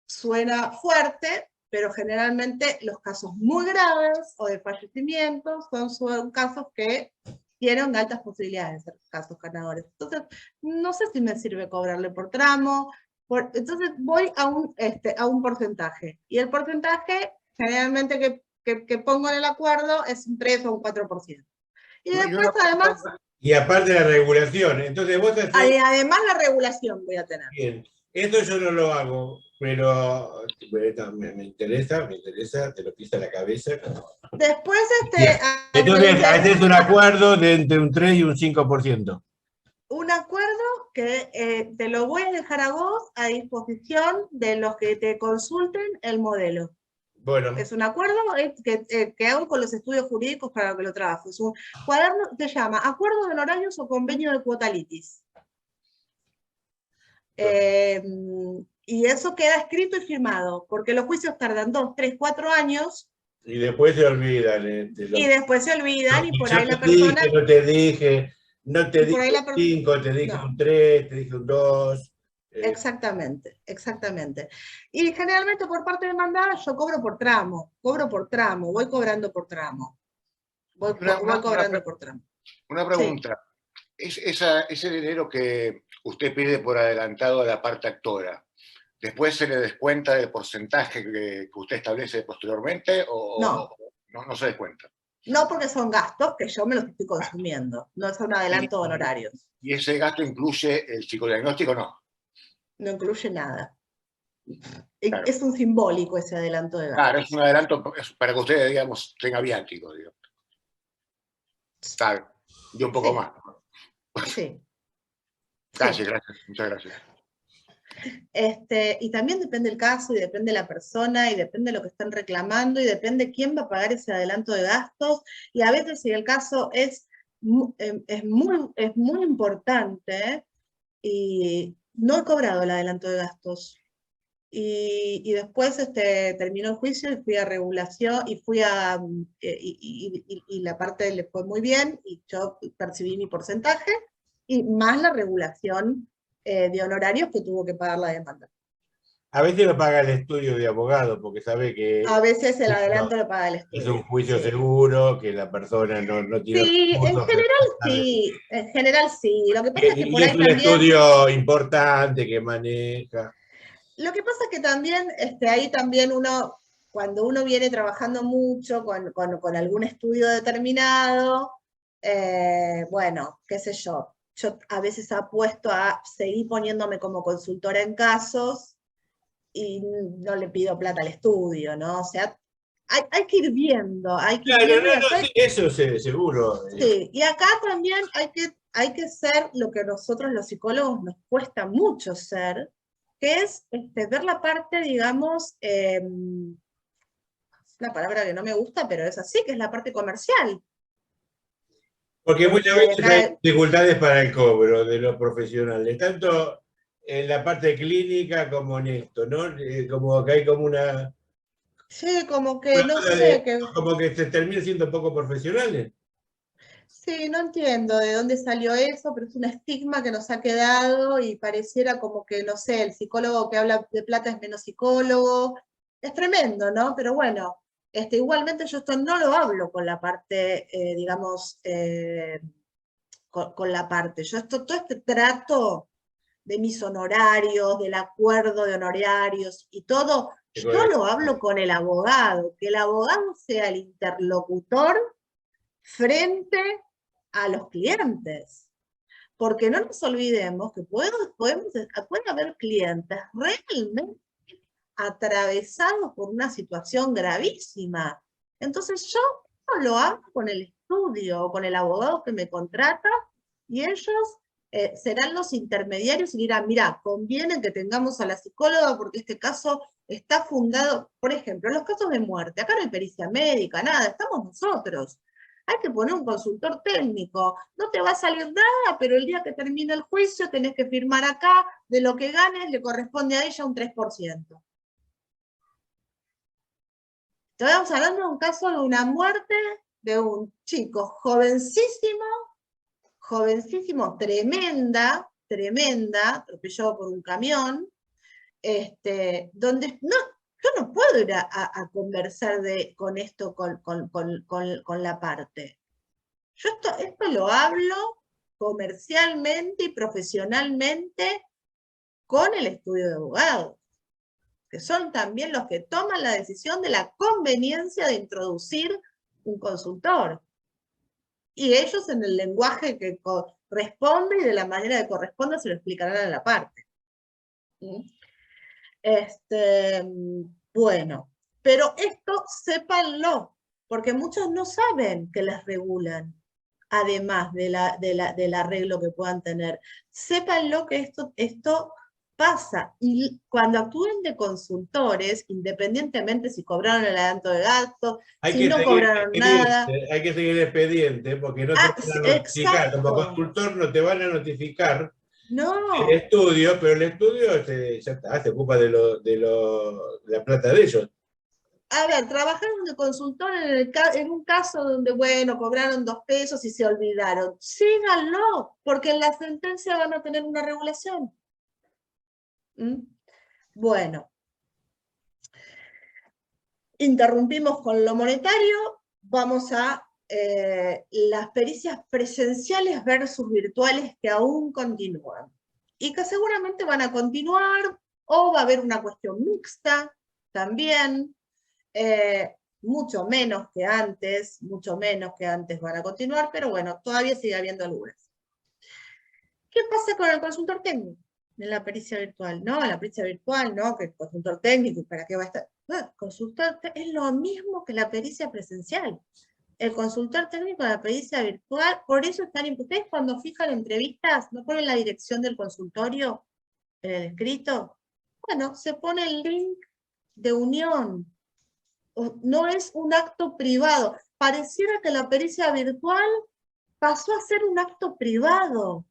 Suena fuerte, pero generalmente los casos muy graves o de fallecimientos son casos que tienen altas posibilidades de ser casos ganadores. Entonces, no sé si me sirve cobrarle por tramo, entonces voy a un porcentaje. Y el porcentaje, generalmente que pongo en el acuerdo, es un 3 o un 4%. Y después, además... Y aparte de la regulación, entonces vos haces... Además la regulación voy a tener. Bien, esto yo no lo hago, pero me interesa, te lo pisa la cabeza. Después, entonces, haces un acuerdo de entre un 3 y un 5%. Un acuerdo que te lo voy a dejar a vos a disposición de los que te consulten el modelo. Bueno. Es un acuerdo que hago con los estudios jurídicos para lo que lo trabajo. Es un cuaderno que se llama Acuerdo de Honorarios o Convenio de Cuota Litis. Y eso queda escrito y firmado, porque los juicios tardan 2, 3, 4 años. Y después se olvidan. Y después se olvidan y por ahí la persona... no te dije 5, te dije un 3, te dije un 2. Exactamente, exactamente. Y generalmente por parte demandada yo cobro por tramo, voy cobrando por tramo. Voy cobrando por tramo. Una pregunta. Sí. Ese dinero que usted pide por adelantado a la parte actora, ¿después se le descuenta del porcentaje que usted establece posteriormente o no se descuenta? No, porque son gastos que yo me los estoy consumiendo, no es un adelanto de honorarios. ¿Y ese gasto incluye el psicodiagnóstico o no? No incluye nada. Claro. Es un simbólico ese adelanto de gastos. Claro, es un adelanto para que usted, digamos, tenga viático, digamos. Claro, y un poco más. Sí. Gracias, muchas gracias. Y también depende el caso, y depende la persona, y depende lo que están reclamando, y depende quién va a pagar ese adelanto de gastos, y a veces si el caso es muy importante, y no he cobrado el adelanto de gastos. Y después terminó el juicio y fui a regulación y la parte le fue muy bien y yo percibí mi porcentaje y más la regulación de honorarios que tuvo que pagar la demanda. A veces lo paga el estudio de abogado porque sabe que... A veces el adelanto lo paga el estudio. Es un juicio seguro, que la persona no tiene... Sí, en general sí. Lo que pasa es que por ahí es un estudio importante que maneja. Lo que pasa es que también, ahí también uno cuando uno viene trabajando mucho con algún estudio determinado, bueno, qué sé yo a veces apuesto a seguir poniéndome como consultora en casos y no le pido plata al estudio, ¿no? O sea, hay que ir viendo, hay que ir Claro, viendo. no, no, sí, eso seguro. Sí, y acá también hay que ser lo que nosotros los psicólogos nos cuesta mucho ser, que es ver la parte, digamos, es una palabra que no me gusta, pero es así, que es la parte comercial. Porque muchas Porque veces hay acá, dificultades para el cobro de los profesionales, tanto en la parte clínica como en esto, ¿no? Como que hay como una sí, como que no cosa sé, como que se termina siendo poco profesionales. sí, no entiendo de dónde salió eso, pero es un estigma que nos ha quedado y pareciera como que, no sé, el psicólogo que habla de plata es menos psicólogo. Es tremendo, ¿no? Pero bueno, igualmente yo esto no lo hablo con la parte, digamos, con la parte. Yo todo este trato de mis honorarios, del acuerdo de honorarios y todo, yo lo hablo con el abogado, que el abogado sea el interlocutor frente a los clientes. Porque no nos olvidemos que puede haber clientes realmente atravesados por una situación gravísima. Entonces yo lo hago con el estudio, con el abogado que me contrata, y ellos serán los intermediarios y dirán, mira, conviene que tengamos a la psicóloga porque este caso está fundado, por ejemplo, en los casos de muerte, acá no hay pericia médica, nada, estamos nosotros. Hay que poner un consultor técnico, no te va a salir nada, pero el día que termine el juicio tenés que firmar acá, de lo que ganes le corresponde a ella un 3%. Estamos hablando de un caso de una muerte de un chico jovencísimo, tremenda, atropellado por un camión, donde yo no puedo ir a conversar con esto, con la parte. Yo esto lo hablo comercialmente y profesionalmente con el estudio de abogados, que son también los que toman la decisión de la conveniencia de introducir un consultor. Y ellos en el lenguaje que corresponde y de la manera que corresponde se lo explicarán a la parte. Bueno, pero esto sépanlo, porque muchos no saben que les regulan, además del arreglo que puedan tener. Sépanlo que esto pasa, y cuando actúen de consultores, independientemente si cobraron el adelanto de gastos, si no cobraron nada. Hay que seguir el expediente, porque no te van a notificar, como consultor no te van a notificar el estudio, pero el estudio ya está, se ocupa de la plata de ellos. A ver, trabajaron de consultor en un caso donde, bueno, cobraron 2 pesos y se olvidaron. Síganlo, porque en la sentencia van a tener una regulación. Bueno. Interrumpimos con lo monetario, vamos a las pericias presenciales versus virtuales que aún continúan. Y que seguramente van a continuar, o va a haber una cuestión mixta también, mucho menos que antes van a continuar, pero bueno, todavía sigue habiendo algunas. ¿Qué pasa con el consultor técnico en la pericia virtual? No, la pericia virtual, no, que el consultor técnico, ¿para qué va a estar? No, consultor es lo mismo que la pericia presencial. El consultor técnico de la pericia virtual, por eso están ustedes cuando fijan entrevistas, ¿no ponen la dirección del consultorio en el escrito? Bueno, se pone el link de unión. No es un acto privado. Pareciera que la pericia virtual pasó a ser un acto privado.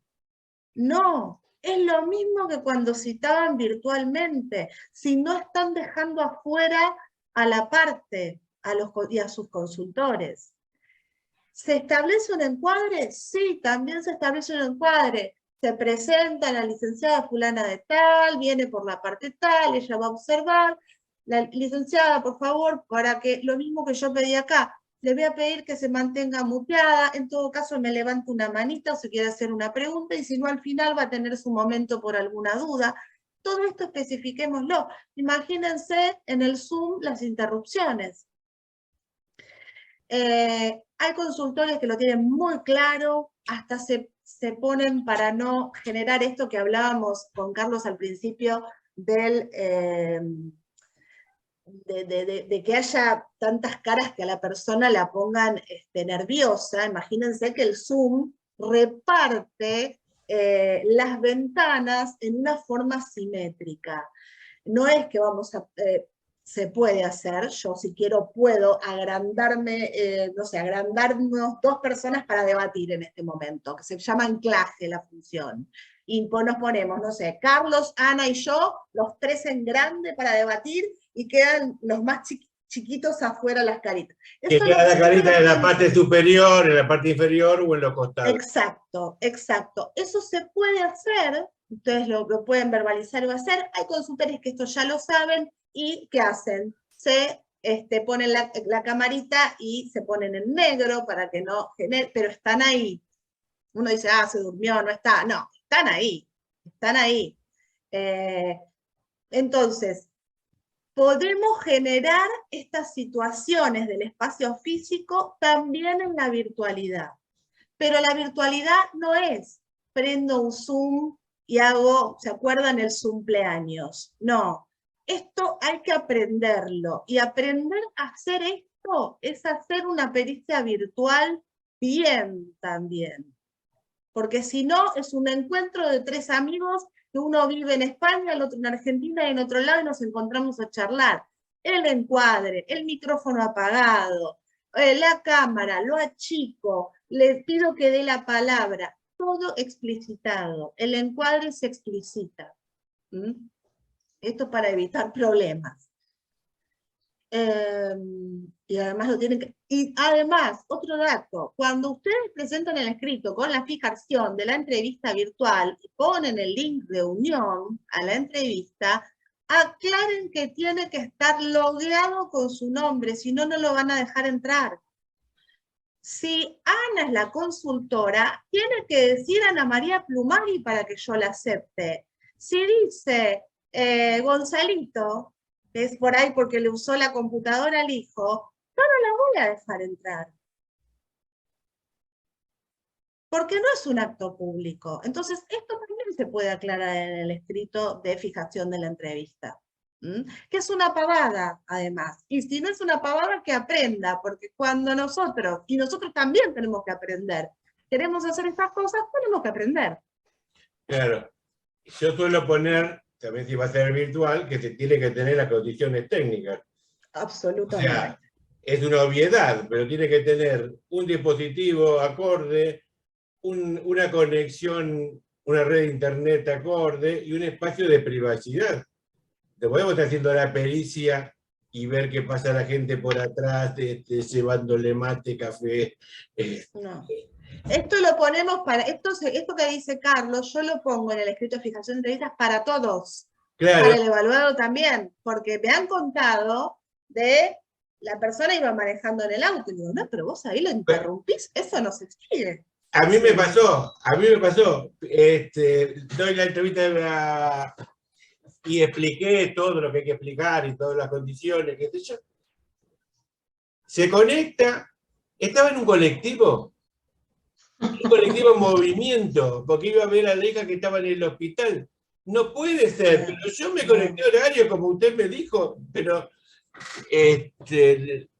No, es lo mismo que cuando citaban virtualmente. Si no están dejando afuera a la parte y a sus consultores. ¿Se establece un encuadre? Sí, también se establece un encuadre. Se presenta la licenciada fulana de tal, viene por la parte tal, ella va a observar. La licenciada, por favor, para que lo mismo que yo pedí acá, le voy a pedir que se mantenga muteada, en todo caso me levanto una manita o se quiere hacer una pregunta, y si no al final va a tener su momento por alguna duda. todo esto especifiquémoslo. Imagínense en el Zoom las interrupciones. Hay consultores que lo tienen muy claro, hasta se ponen para no generar esto que hablábamos con Carlos al principio del... de que haya tantas caras que a la persona la pongan nerviosa. Imagínense que el Zoom reparte las ventanas en una forma simétrica. No es que vamos a... se puede hacer, yo si quiero puedo agrandarme, no sé, agrandarnos 2 personas para debatir en este momento, que se llama anclaje la función. Y nos ponemos, no sé, Carlos, Ana y yo, los 3 en grande para debatir, y quedan los más chiquitos afuera las caritas. Que queda la carita en la parte superior, en la parte inferior o en los costados. Exacto, exacto. Eso se puede hacer, ustedes lo pueden verbalizar o hacer. Hay consultores que esto ya lo saben, y ¿qué hacen? Se ponen la camarita y se ponen en negro para que no genere, pero están ahí. Uno dice, ah, se durmió, no está. No, están ahí, están ahí. Entonces, podemos generar estas situaciones del espacio físico también en la virtualidad. Pero la virtualidad no es, prendo un Zoom y hago, ¿se acuerdan el Zumpleaños? No. Esto hay que aprenderlo, y aprender a hacer esto es hacer una pericia virtual bien también. Porque si no, es un encuentro de 3 amigos, que uno vive en España, el otro en Argentina y en otro lado, y nos encontramos a charlar. El encuadre, el micrófono apagado, la cámara, lo achico, le pido que dé la palabra, todo explicitado. El encuadre se explicita. Esto para evitar problemas. Y además lo tienen que... Y además, otro dato, cuando ustedes presentan el escrito con la fijación de la entrevista virtual y ponen el link de unión a la entrevista, aclaren que tiene que estar logueado con su nombre, si no, no lo van a dejar entrar. Si Ana es la consultora, tiene que decir Ana María Plumagui para que yo la acepte. Si dice Gonzalito, que es por ahí porque le usó la computadora al hijo, yo no la voy a dejar entrar. Porque no es un acto público. Entonces, esto también se puede aclarar en el escrito de fijación de la entrevista. Que es una pavada, además. Y si no es una pavada, que aprenda, porque cuando nosotros, y nosotros también tenemos que aprender, queremos hacer estas cosas, tenemos que aprender. Claro. Yo suelo poner, también si va a ser virtual, que se tiene que tener las condiciones técnicas. Absolutamente. O sea, es una obviedad, pero tiene que tener un dispositivo acorde, una conexión, una red de internet acorde y un espacio de privacidad. Te podemos estar haciendo la pericia y ver qué pasa la gente por atrás, llevándole mate, café. No. Esto lo ponemos para, esto que dice Carlos, yo lo pongo en el escrito de fijación de entrevistas para todos. Claro. Para el evaluado también, porque me han contado de la persona iba manejando en el auto, y digo, no, pero vos ahí lo interrumpís, eso no se escribe. A mí me pasó. Doy la entrevista y expliqué todo lo que hay que explicar y todas las condiciones, qué sé yo. Se conecta, estaba en un colectivo en movimiento, porque iba a ver a la hija que estaba en el hospital. No puede ser, pero yo me conecté a horario como usted me dijo, pero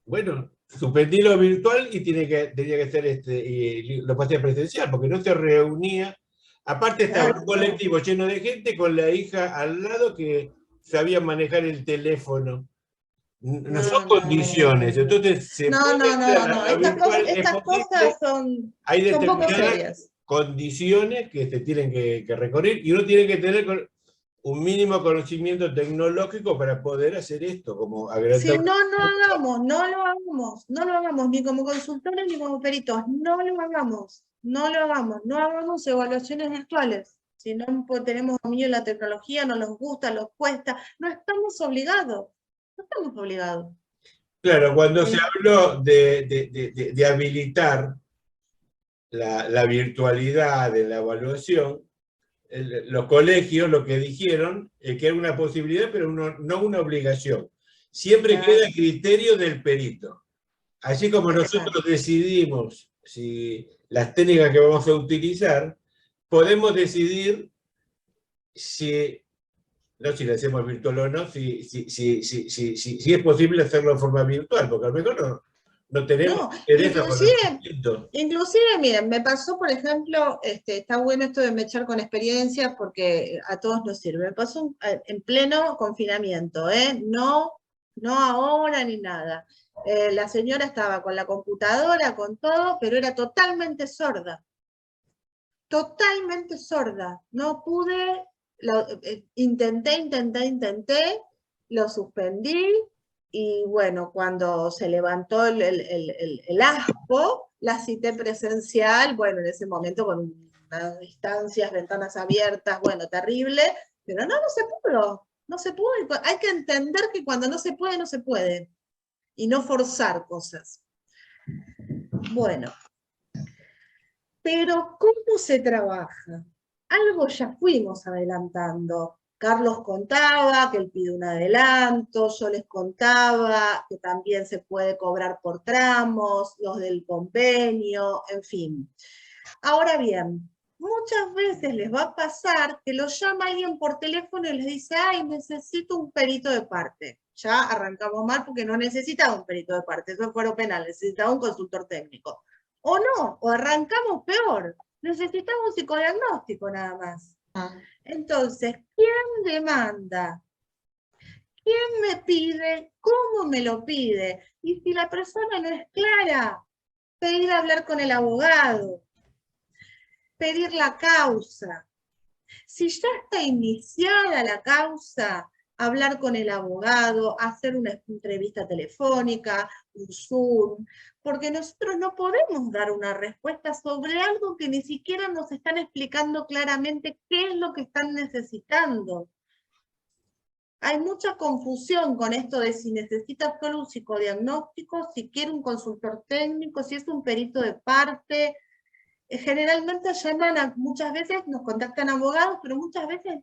bueno, suspendí lo virtual y tenía que ser y lo pasé a presencial, porque no se reunía. Aparte estaba un colectivo lleno de gente con la hija al lado que sabía manejar el teléfono. No son condiciones, entonces se estas cosas son poco serias. Condiciones que se tienen que recorrer y uno tiene que tener un mínimo conocimiento tecnológico para poder hacer esto. Como sí, no lo hagamos, ni como consultores ni como peritos, no hagamos evaluaciones virtuales. Si no tenemos dominio de la tecnología, no nos gusta, nos cuesta, no estamos obligados. Claro, cuando se habló de habilitar la virtualidad de la evaluación, los colegios lo que dijeron es que era una posibilidad, pero no una obligación. Siempre queda a criterio del perito. Así como nosotros decidimos si las técnicas que vamos a utilizar, podemos decidir si, no si lo hacemos virtual o no, si es posible hacerlo de forma virtual, porque a lo mejor no tenemos inclusive, miren, me pasó, por ejemplo, está bueno esto de mechar con experiencias porque a todos nos sirve. Me pasó en pleno confinamiento, no ahora ni nada. La señora estaba con la computadora, con todo, pero era totalmente sorda. Totalmente sorda. No pude, intenté, lo suspendí, y bueno, cuando se levantó el aspo, la cité presencial, bueno, en ese momento con unas distancias, ventanas abiertas, bueno, terrible, pero no se pudo, no se pudo. Hay que entender que cuando no se puede, no se puede, y no forzar cosas. Bueno, pero ¿cómo se trabaja? Algo ya fuimos adelantando. Carlos contaba que él pide un adelanto, yo les contaba que también se puede cobrar por tramos, los del convenio, en fin. Ahora bien, muchas veces les va a pasar que los llama alguien por teléfono y les dice, ay, necesito un perito de parte. Ya arrancamos mal porque no necesitaba un perito de parte, eso es fuero penal, necesitaba un consultor técnico. O no, o arrancamos peor, necesitamos un psicodiagnóstico nada más. Entonces, ¿quién demanda? ¿Quién me pide? ¿Cómo me lo pide? Y si la persona no es clara, pedir hablar con el abogado, pedir la causa. Si ya está iniciada la causa, hablar con el abogado, hacer una entrevista telefónica, un Zoom, porque nosotros no podemos dar una respuesta sobre algo que ni siquiera nos están explicando claramente qué es lo que están necesitando. Hay mucha confusión con esto de si necesita solo un psicodiagnóstico, si quiere un consultor técnico, si es un perito de parte. Generalmente llaman, muchas veces nos contactan abogados, pero muchas veces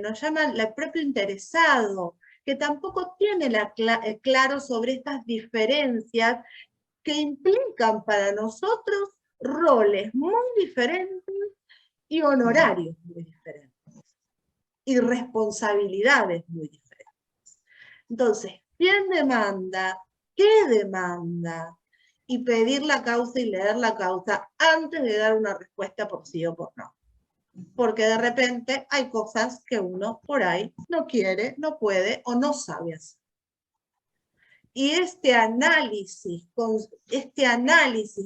nos llaman el propio interesado, que tampoco tiene claro sobre estas diferencias que implican para nosotros roles muy diferentes y honorarios muy diferentes, y responsabilidades muy diferentes. Entonces, ¿quién demanda? ¿Qué demanda? Y pedir la causa y leer la causa antes de dar una respuesta por sí o por no. Porque de repente hay cosas que uno por ahí no quiere, no puede o no sabe hacer. Y este análisis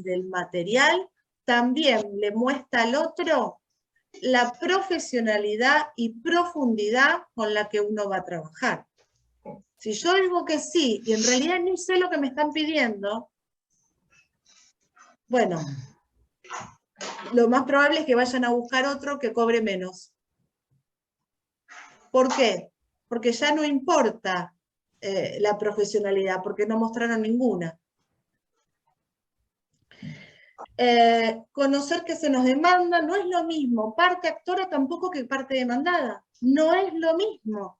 del material también le muestra al otro la profesionalidad y profundidad con la que uno va a trabajar. Si yo digo que sí, y en realidad no sé lo que me están pidiendo, bueno, lo más probable es que vayan a buscar otro que cobre menos. ¿Por qué? Porque ya no importa la profesionalidad, porque no mostraron ninguna. Conocer que se nos demanda no es lo mismo, parte actora tampoco que parte demandada, no es lo mismo.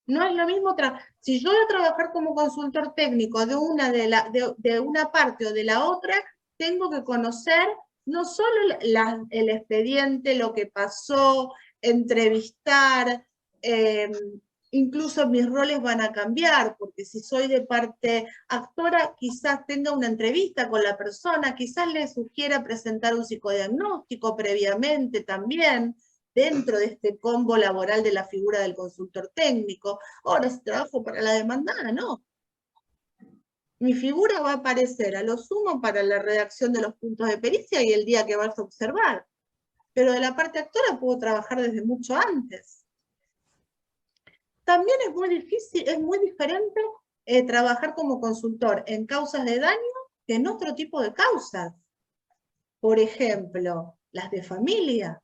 No es lo mismo, si yo voy a trabajar como consultor técnico de una parte o de la otra, tengo que conocer no solo el expediente, lo que pasó, entrevistar, incluso mis roles van a cambiar, porque si soy de parte actora, quizás tenga una entrevista con la persona, quizás le sugiera presentar un psicodiagnóstico previamente también, dentro de este combo laboral de la figura del consultor técnico. Ahora, si trabajo para la demandada, no. Mi figura va a aparecer a lo sumo para la redacción de los puntos de pericia y el día que vas a observar. Pero de la parte actora puedo trabajar desde mucho antes. También es muy diferente trabajar como consultor en causas de daño que en otro tipo de causas. Por ejemplo, las de familia.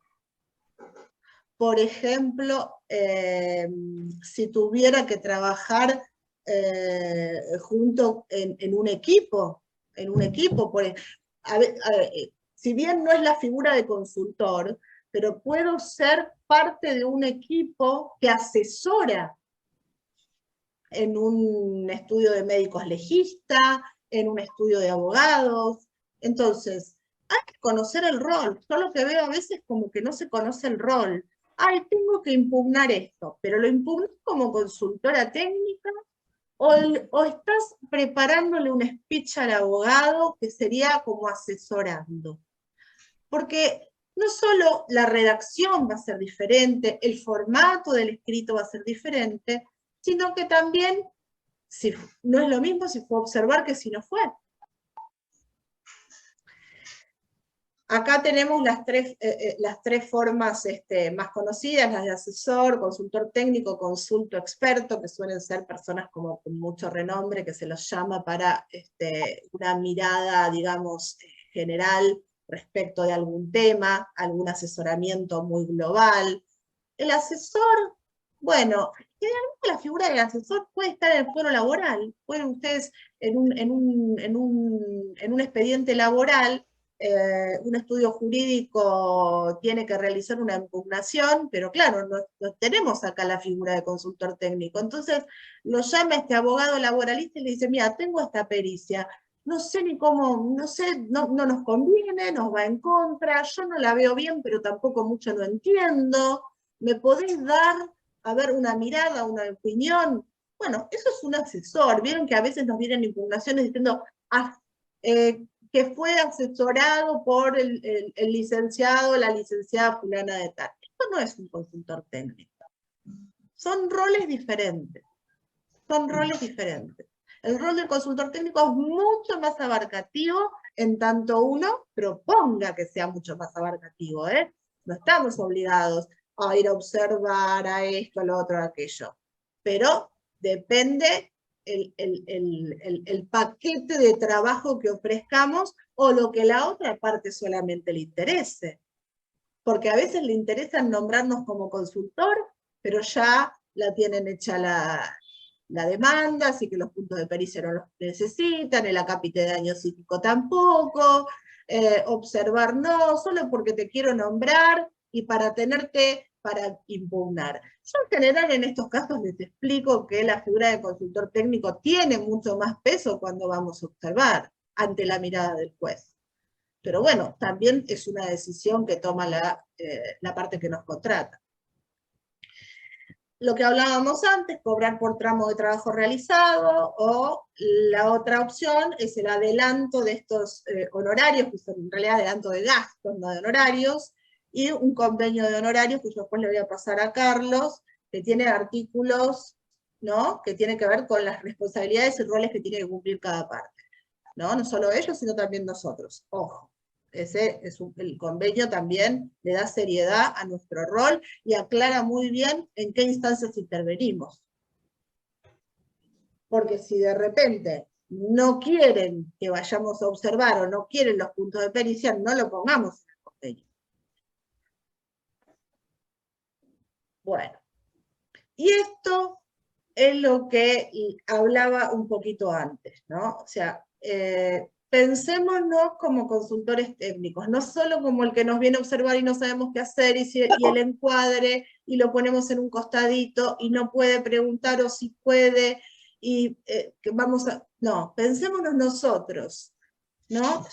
Por ejemplo, si tuviera que trabajar junto en un equipo, si bien no es la figura de consultor, pero puedo ser parte de un equipo que asesora en un estudio de médicos legistas, en un estudio de abogados. Entonces, hay que conocer el rol. Yo lo que veo a veces como que no se conoce el rol. Ay, tengo que impugnar esto, pero ¿lo impugnas como consultora técnica? ¿O estás preparándole un speech al abogado que sería como asesorando? Porque no solo la redacción va a ser diferente, el formato del escrito va a ser diferente, sino que también no es lo mismo si fue observar que si no fue. Acá tenemos las tres formas más conocidas, las de asesor, consultor técnico, consulto experto, que suelen ser personas como con mucho renombre, que se los llama para una mirada, digamos, general respecto de algún tema, algún asesoramiento muy global. El asesor, bueno, generalmente la figura del asesor puede estar en el foro laboral. Pueden ustedes, en un expediente laboral, un estudio jurídico tiene que realizar una impugnación, pero claro, no tenemos acá la figura de consultor técnico. Entonces lo llama este abogado laboralista y le dice, mira, tengo esta pericia, no sé ni cómo, no sé, no nos conviene, nos va en contra, yo no la veo bien, pero tampoco mucho lo entiendo, ¿me podés dar, a ver, una mirada, una opinión? Bueno, eso es un asesor. Vieron que a veces nos vienen impugnaciones diciendo, que fue asesorado por el licenciado, la licenciada fulana de tal. Esto no es un consultor técnico. Son roles diferentes. Son roles diferentes. El rol del consultor técnico es mucho más abarcativo en tanto uno proponga que sea mucho más abarcativo, ¿eh? No estamos obligados a ir a observar a esto, a lo otro, a aquello. Pero depende el paquete de trabajo que ofrezcamos o lo que la otra parte solamente le interese. Porque a veces le interesa nombrarnos como consultor, pero ya la tienen hecha la demanda, así que los puntos de pericia no los necesitan, el acápite de daño psíquico tampoco, observar no, solo porque te quiero nombrar y para tenerte para impugnar. Yo en general en estos casos les explico que la figura de consultor técnico tiene mucho más peso cuando vamos a observar ante la mirada del juez. Pero bueno, también es una decisión que toma la parte que nos contrata. Lo que hablábamos antes, cobrar por tramo de trabajo realizado, o la otra opción es el adelanto de estos honorarios, que son en realidad adelanto de gastos, no de honorarios, y un convenio de honorarios, que yo después le voy a pasar a Carlos, que tiene artículos, ¿no?, que tiene que ver con las responsabilidades y roles que tiene que cumplir cada parte. No solo ellos, sino también nosotros. Ojo. El convenio también le da seriedad a nuestro rol y aclara muy bien en qué instancias intervenimos. Porque si de repente no quieren que vayamos a observar o no quieren los puntos de pericia, no lo pongamos en el convenio. Bueno, y esto es lo que hablaba un poquito antes, ¿no? O sea, pensémonos como consultores técnicos, no solo como el que nos viene a observar y no sabemos qué hacer, y el encuadre, y lo ponemos en un costadito, y no puede preguntar o si puede, y que vamos a... No, pensémonos nosotros, ¿no?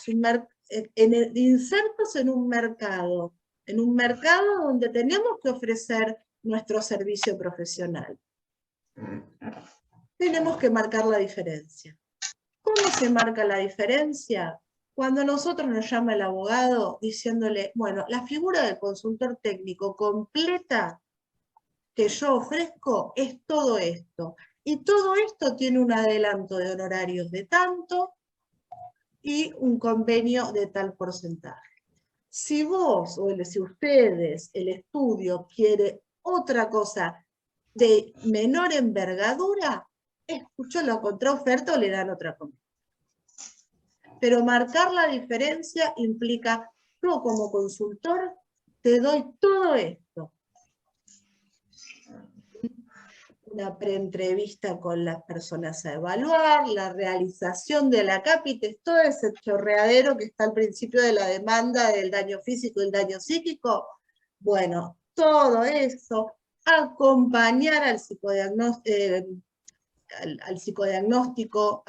Insertos en un mercado donde tenemos que ofrecer nuestro servicio profesional. Tenemos que marcar la diferencia. ¿Cómo se marca la diferencia? Cuando a nosotros nos llama el abogado diciéndole, bueno, la figura del consultor técnico completa que yo ofrezco es todo esto. Y todo esto tiene un adelanto de honorarios de tanto y un convenio de tal porcentaje. Si vos, o si ustedes, el estudio quiere otra cosa de menor envergadura, escucho la contraoferta o le dan otra cosa. Pero marcar la diferencia implica, yo como consultor te doy todo esto. Una preentrevista con las personas a evaluar, la realización del acápite, todo ese chorreadero que está al principio de la demanda del daño físico y el daño psíquico, Bueno, todo eso, acompañar al psicodiagnóstico,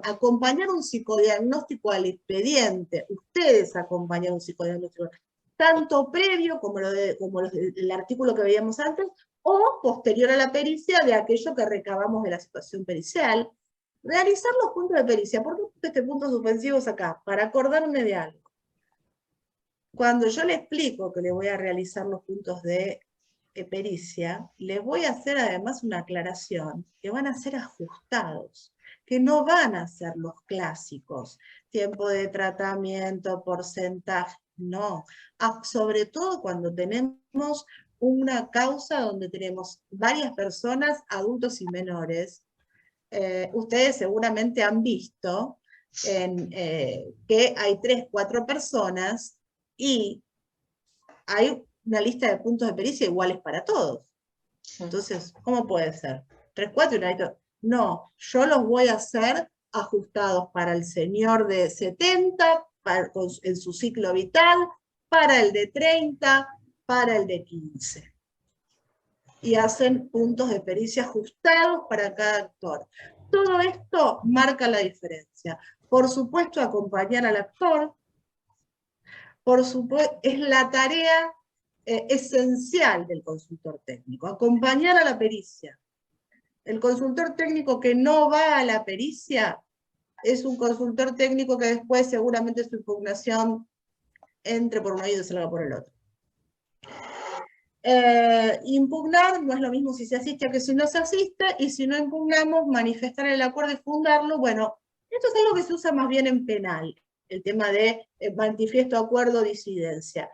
acompañar un psicodiagnóstico al expediente, ustedes acompañan un psicodiagnóstico, tanto previo como el artículo que veíamos antes, o posterior a la pericia de aquello que recabamos de la situación pericial. Realizar los puntos de pericia. ¿Por qué puse este punto suspensivos acá? Para acordarme de algo. Cuando yo le explico que le voy a realizar los puntos de pericia, les voy a hacer además una aclaración, que van a ser ajustados, que no van a ser los clásicos, tiempo de tratamiento, porcentaje, no. Sobre todo cuando tenemos una causa donde tenemos varias personas, adultos y menores. Ustedes seguramente han visto que hay 3, 4 personas y hay una lista de puntos de pericia iguales para todos. Entonces, ¿cómo puede ser? 3, 4 y una lista. No, yo los voy a hacer ajustados para el señor de 70, en su ciclo vital, para el de 30, para el de 15. Y hacen puntos de pericia ajustados para cada actor. Todo esto marca la diferencia. Por supuesto, acompañar al actor, por supuesto, es la tarea esencial del consultor técnico, acompañar a la pericia. El consultor técnico que no va a la pericia es un consultor técnico que después seguramente su impugnación entre por un oído y salga por el otro. Impugnar no es lo mismo si se asiste a que si no se asiste, y si no impugnamos, manifestar el acuerdo y fundarlo. Bueno, esto es algo que se usa más bien en penal, el tema de manifiesto, acuerdo, disidencia.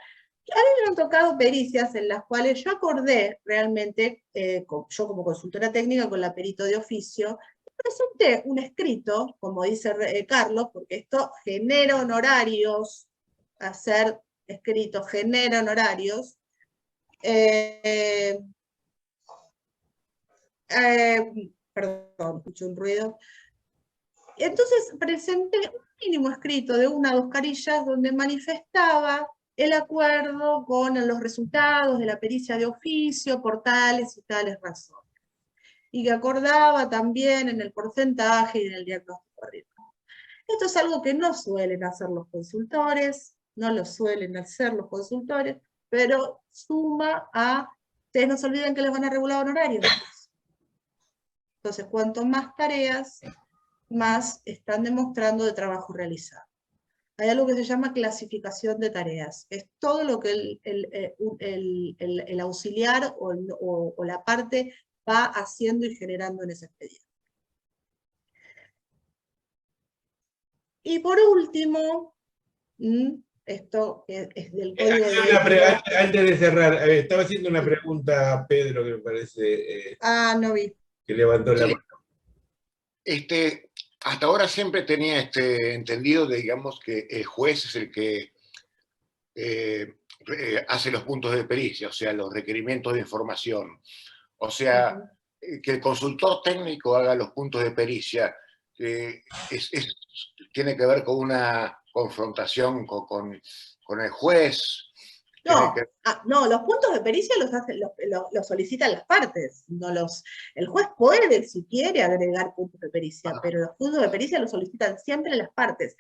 A mí me han tocado pericias en las cuales yo acordé realmente, yo como consultora técnica con la perito de oficio, presenté un escrito, como dice Carlos, porque esto genera honorarios, hacer escritos genera honorarios. Perdón, escuché un ruido. Entonces presenté un mínimo escrito de 1 a 2 carillas donde manifestaba el acuerdo con los resultados de la pericia de oficio por tales y tales razones. Y que acordaba también en el porcentaje y en el diagnóstico rítmico. Esto es algo que no suelen hacer los consultores, no lo suelen hacer los consultores, pero suma a, ustedes no se olviden que les van a regular honorarios. Entonces, cuanto más tareas, más están demostrando de trabajo realizado. Hay algo que se llama clasificación de tareas. Es todo lo que el auxiliar o la parte va haciendo y generando en ese expediente. Y por último, esto es del código de... Antes de cerrar, estaba haciendo una pregunta a Pedro que me parece... no vi. Que levantó la mano. Hasta ahora siempre tenía entendido que, digamos, que el juez es el que hace los puntos de pericia, o sea, los requerimientos de información. O sea, que el consultor técnico haga los puntos de pericia tiene que ver con una confrontación con el juez. No, los puntos de pericia los solicitan las partes. El juez puede, si quiere, agregar puntos de pericia, pero los puntos de pericia los solicitan siempre las partes.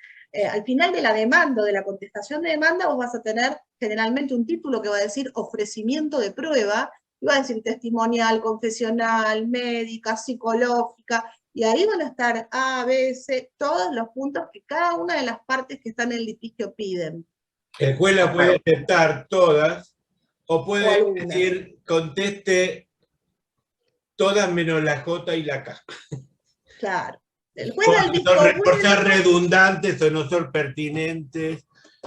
Al final de la demanda, de la contestación de demanda, vos vas a tener generalmente un título que va a decir ofrecimiento de prueba, y va a decir testimonial, confesional, médica, psicológica, y ahí van a estar A, B, C, todos los puntos que cada una de las partes que están en el litigio piden. El juez la puede aceptar todas, o puede decir, conteste todas menos la J y la K. Claro. El juez da el visto bueno. Por ser redundantes o no ser pertinentes.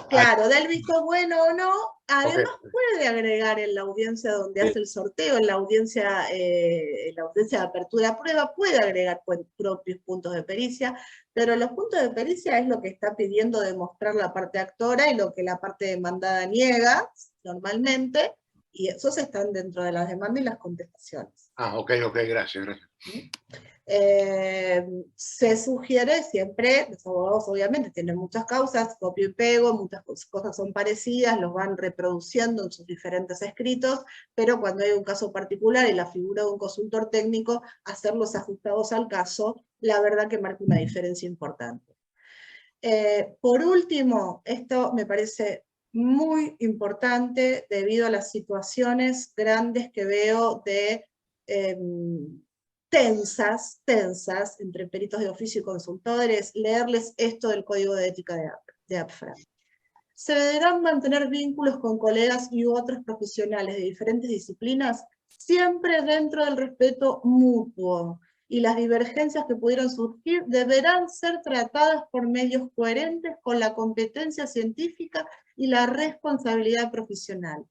Claro, da el visto bueno o no. Además puede agregar en la audiencia donde hace el sorteo, en la audiencia de apertura a prueba, puede agregar propios puntos de pericia, pero los puntos de pericia es lo que está pidiendo demostrar la parte actora y lo que la parte demandada niega, normalmente, y esos están dentro de las demandas y las contestaciones. Ok, gracias. Se sugiere siempre, los abogados obviamente tienen muchas causas, copio y pego, muchas cosas son parecidas, los van reproduciendo en sus diferentes escritos, pero cuando hay un caso particular y la figura de un consultor técnico, hacerlos ajustados al caso, la verdad que marca una diferencia importante. Por último, esto me parece muy importante debido a las situaciones grandes que veo de tensas entre peritos de oficio y consultores, leerles esto del Código de Ética de APFRA. Se deberán mantener vínculos con colegas y otros profesionales de diferentes disciplinas, siempre dentro del respeto mutuo, y las divergencias que pudieran surgir deberán ser tratadas por medios coherentes con la competencia científica y la responsabilidad profesional.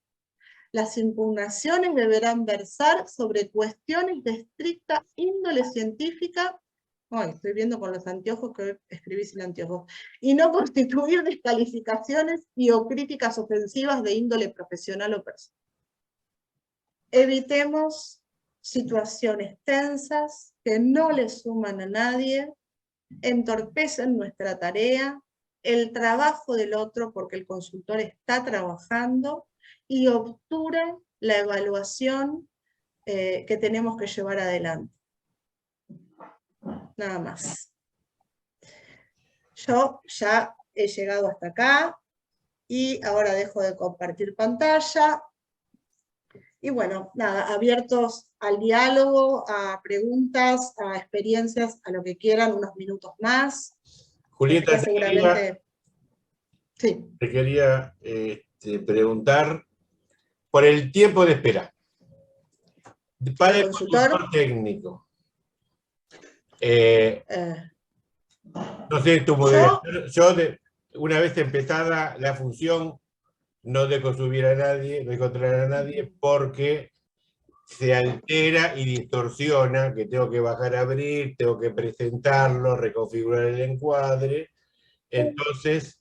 Las impugnaciones deberán versar sobre cuestiones de estricta índole científica, estoy viendo con los anteojos que escribí sin anteojos, y no constituir descalificaciones y o críticas ofensivas de índole profesional o personal. Evitemos situaciones tensas que no le suman a nadie, entorpecen nuestra tarea, el trabajo del otro porque el consultor está trabajando, y obturan la evaluación que tenemos que llevar adelante. Nada más. Yo ya he llegado hasta acá, y ahora dejo de compartir pantalla. Y bueno, nada, abiertos al diálogo, a preguntas, a experiencias, a lo que quieran, unos minutos más. Julieta, seguramente... Sí. Te quería preguntar por el tiempo de espera. Para el consultor técnico. No sé, tu moderación. Yo, una vez empezada la función, no dejo subir a nadie, no dejo entrar a nadie, porque se altera y distorsiona, que tengo que bajar a abrir, tengo que presentarlo, reconfigurar el encuadre. Entonces,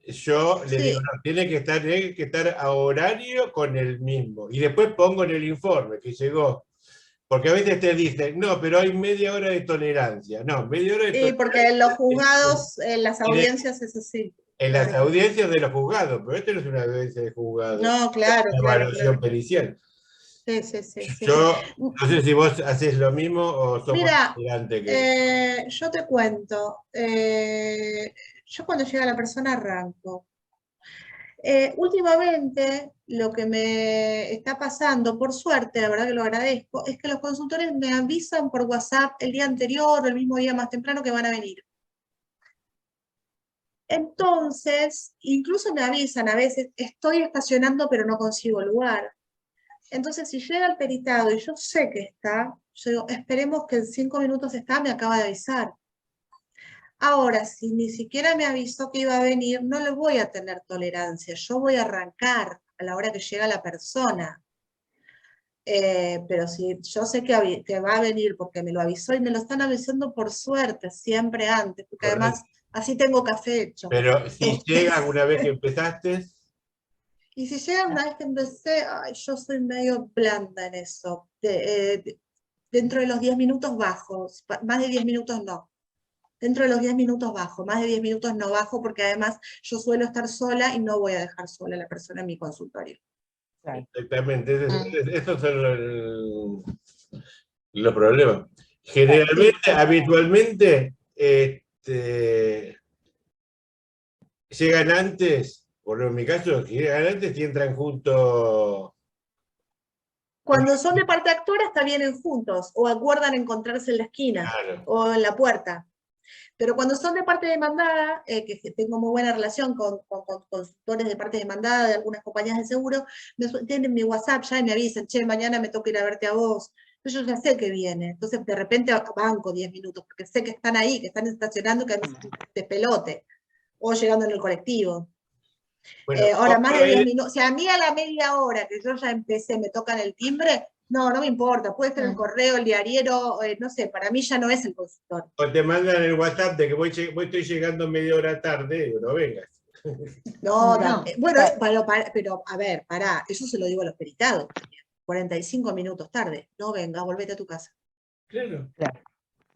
yo le digo, no, tiene que estar a horario con el mismo. Y después pongo en el informe que llegó. Porque a veces te dicen, no, pero hay media hora de tolerancia. No, media hora de tolerancia. Sí, porque en los juzgados, en las audiencias es así. En las audiencias de los juzgados, pero esto no es una audiencia de juzgados. No, claro, es una evaluación pericial. Sí. Yo no sé si vos haces lo mismo o somos diferentes. Mira, yo te cuento. Yo cuando llega la persona arranco. Últimamente, lo que me está pasando, por suerte, la verdad que lo agradezco, es que los consultores me avisan por WhatsApp el día anterior o el mismo día más temprano que van a venir. Entonces, incluso me avisan a veces, estoy estacionando pero no consigo lugar. Entonces, si llega el peritado y yo sé que está, yo digo, esperemos que en 5 minutos está, me acaba de avisar. Ahora, si ni siquiera me avisó que iba a venir, no le voy a tener tolerancia. Yo voy a arrancar a la hora que llega la persona. Pero si yo sé que va a venir porque me lo avisó, y me lo están avisando por suerte, siempre antes, porque además así tengo café hecho. Pero si llega una vez que empezaste... Y si llega una vez que empecé, yo soy medio blanda en eso. Dentro de los 10 minutos bajo, más de 10 minutos no. Dentro de los 10 minutos bajo, más de 10 minutos no bajo, porque además yo suelo estar sola y no voy a dejar sola a la persona en mi consultorio. Exactamente, esos son los problemas. Generalmente, habitualmente, llegan antes, por lo en mi caso, llegan antes y entran juntos. Cuando son de parte actora, hasta vienen juntos, o acuerdan encontrarse en la esquina, o en la puerta. Pero cuando son de parte demandada, que tengo muy buena relación con consultores de parte demandada de algunas compañías de seguro, tienen mi WhatsApp ya y me avisan, che, mañana me toca ir a verte a vos. Yo ya sé que viene, entonces de repente banco 10 minutos, porque sé que están ahí, que están estacionando, que a veces de pelote, o llegando en el colectivo. Bueno, ahora, más de 10 minutos, si a mí a la media hora que yo ya empecé me tocan el timbre, no me importa, puede ser el correo, el diariero, no sé, para mí ya no es el consultor. O te mandan el WhatsApp de que estoy llegando media hora tarde, no vengas. No. Bueno, pero a ver, pará, eso se lo digo a los peritados también. 45 minutos tarde, no vengas, volvete a tu casa. Claro.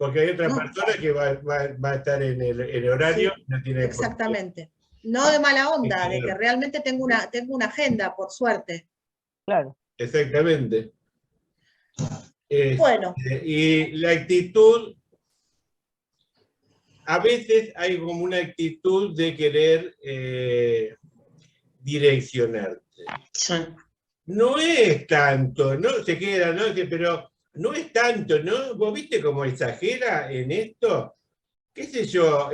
Porque hay otra No. persona que va a estar en el horario, Sí, no tiene por qué. exactamente. No de mala onda, de que Claro. realmente tengo una agenda, por suerte. Claro. Exactamente. Bueno, Y la actitud, a veces hay como una actitud de querer direccionarte. Sí. No es tanto, ¿no? Se queda, ¿no? Pero no es tanto, ¿no? ¿Vos viste cómo exagera en esto? ¿Qué sé yo? A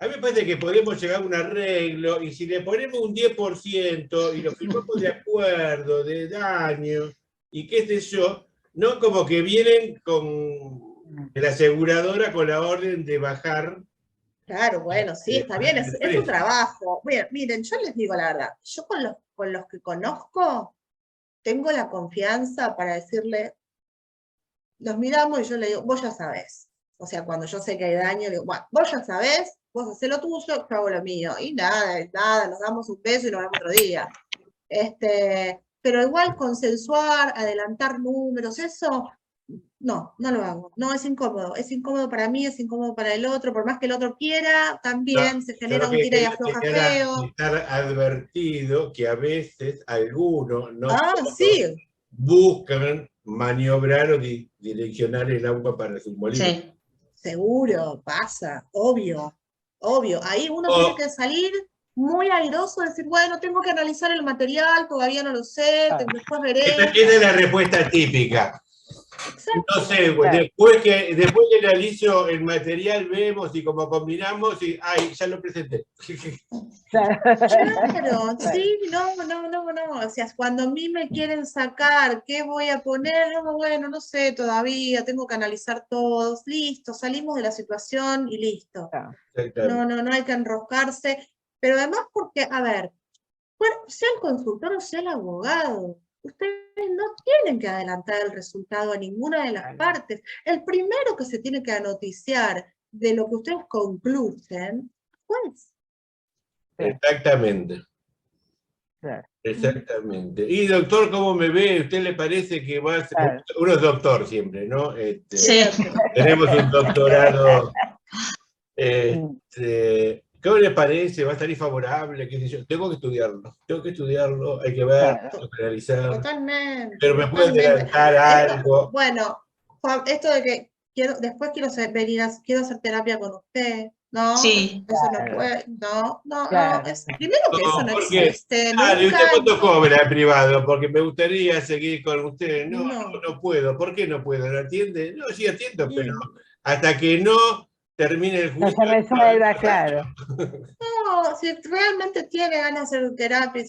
mí me parece que podemos llegar a un arreglo y si le ponemos un 10% y lo firmamos de acuerdo, de daño y qué sé yo, no como que vienen con la aseguradora con la orden de bajar. claro, bueno, sí, está bien, es un trabajo. Miren, yo les digo la verdad, yo con los que conozco, tengo la confianza para decirle, nos miramos y yo le digo, vos ya sabés. O sea, cuando yo sé que hay daño, le digo, bueno, vos ya sabés, vos hacés lo tuyo, yo hago lo mío. Y nada, nos damos un beso y nos vemos otro día. Pero igual consensuar, adelantar números, eso, no lo hago. No, es incómodo para mí, es incómodo para el otro, por más que el otro quiera, también se genera un tira y afloja feo. Estar advertido que a veces algunos, no todos, Sí, buscan maniobrar o direccionar el agua para sus molinos. Sí. seguro, pasa, obvio. Ahí uno O- tiene que salir muy airoso, decir, bueno, tengo que analizar el material, todavía no lo sé, después veré. Esa es la respuesta típica. Exacto. No sé, Claro. después que analizo el material, vemos y como combinamos, y ay, ya lo presenté. Claro, sí, no. O sea, cuando a mí me quieren sacar, ¿qué voy a poner? No, bueno, no sé todavía, tengo que analizar todos. Listo, salimos de la situación y listo. No hay que enroscarse. Pero además porque, a ver, sea el consultor o sea el abogado, ustedes no tienen que adelantar el resultado a ninguna de las partes. El primero que se tiene que noticiar de lo que ustedes concluyen, pues. Exactamente. Exactamente. Y doctor, ¿cómo me ve? ¿Usted le parece que va a ser? Claro. Uno es doctor siempre, ¿no? Sí. Tenemos un doctorado. ¿Cómo le parece? ¿Va a salir favorable? ¿Qué sé yo? Tengo que estudiarlo, hay que ver, Claro. analizar. Totalmente. Pero me puede totalmente. adelantar algo. Bueno, Juan, esto de que después quiero quiero hacer terapia con usted. No, Sí. eso no Claro. puede. No. Claro. Primero que eso no porque, existe. dale, Nunca. ¿usted cuánto cobra en privado? Porque me gustaría seguir con usted. No No. puedo. ¿Por qué no puedo? ¿No atiende? No, sí atiendo, Sí. pero hasta que no termine el No juicio. se resuelva, claro. No, si realmente tiene ganas de hacer terapia,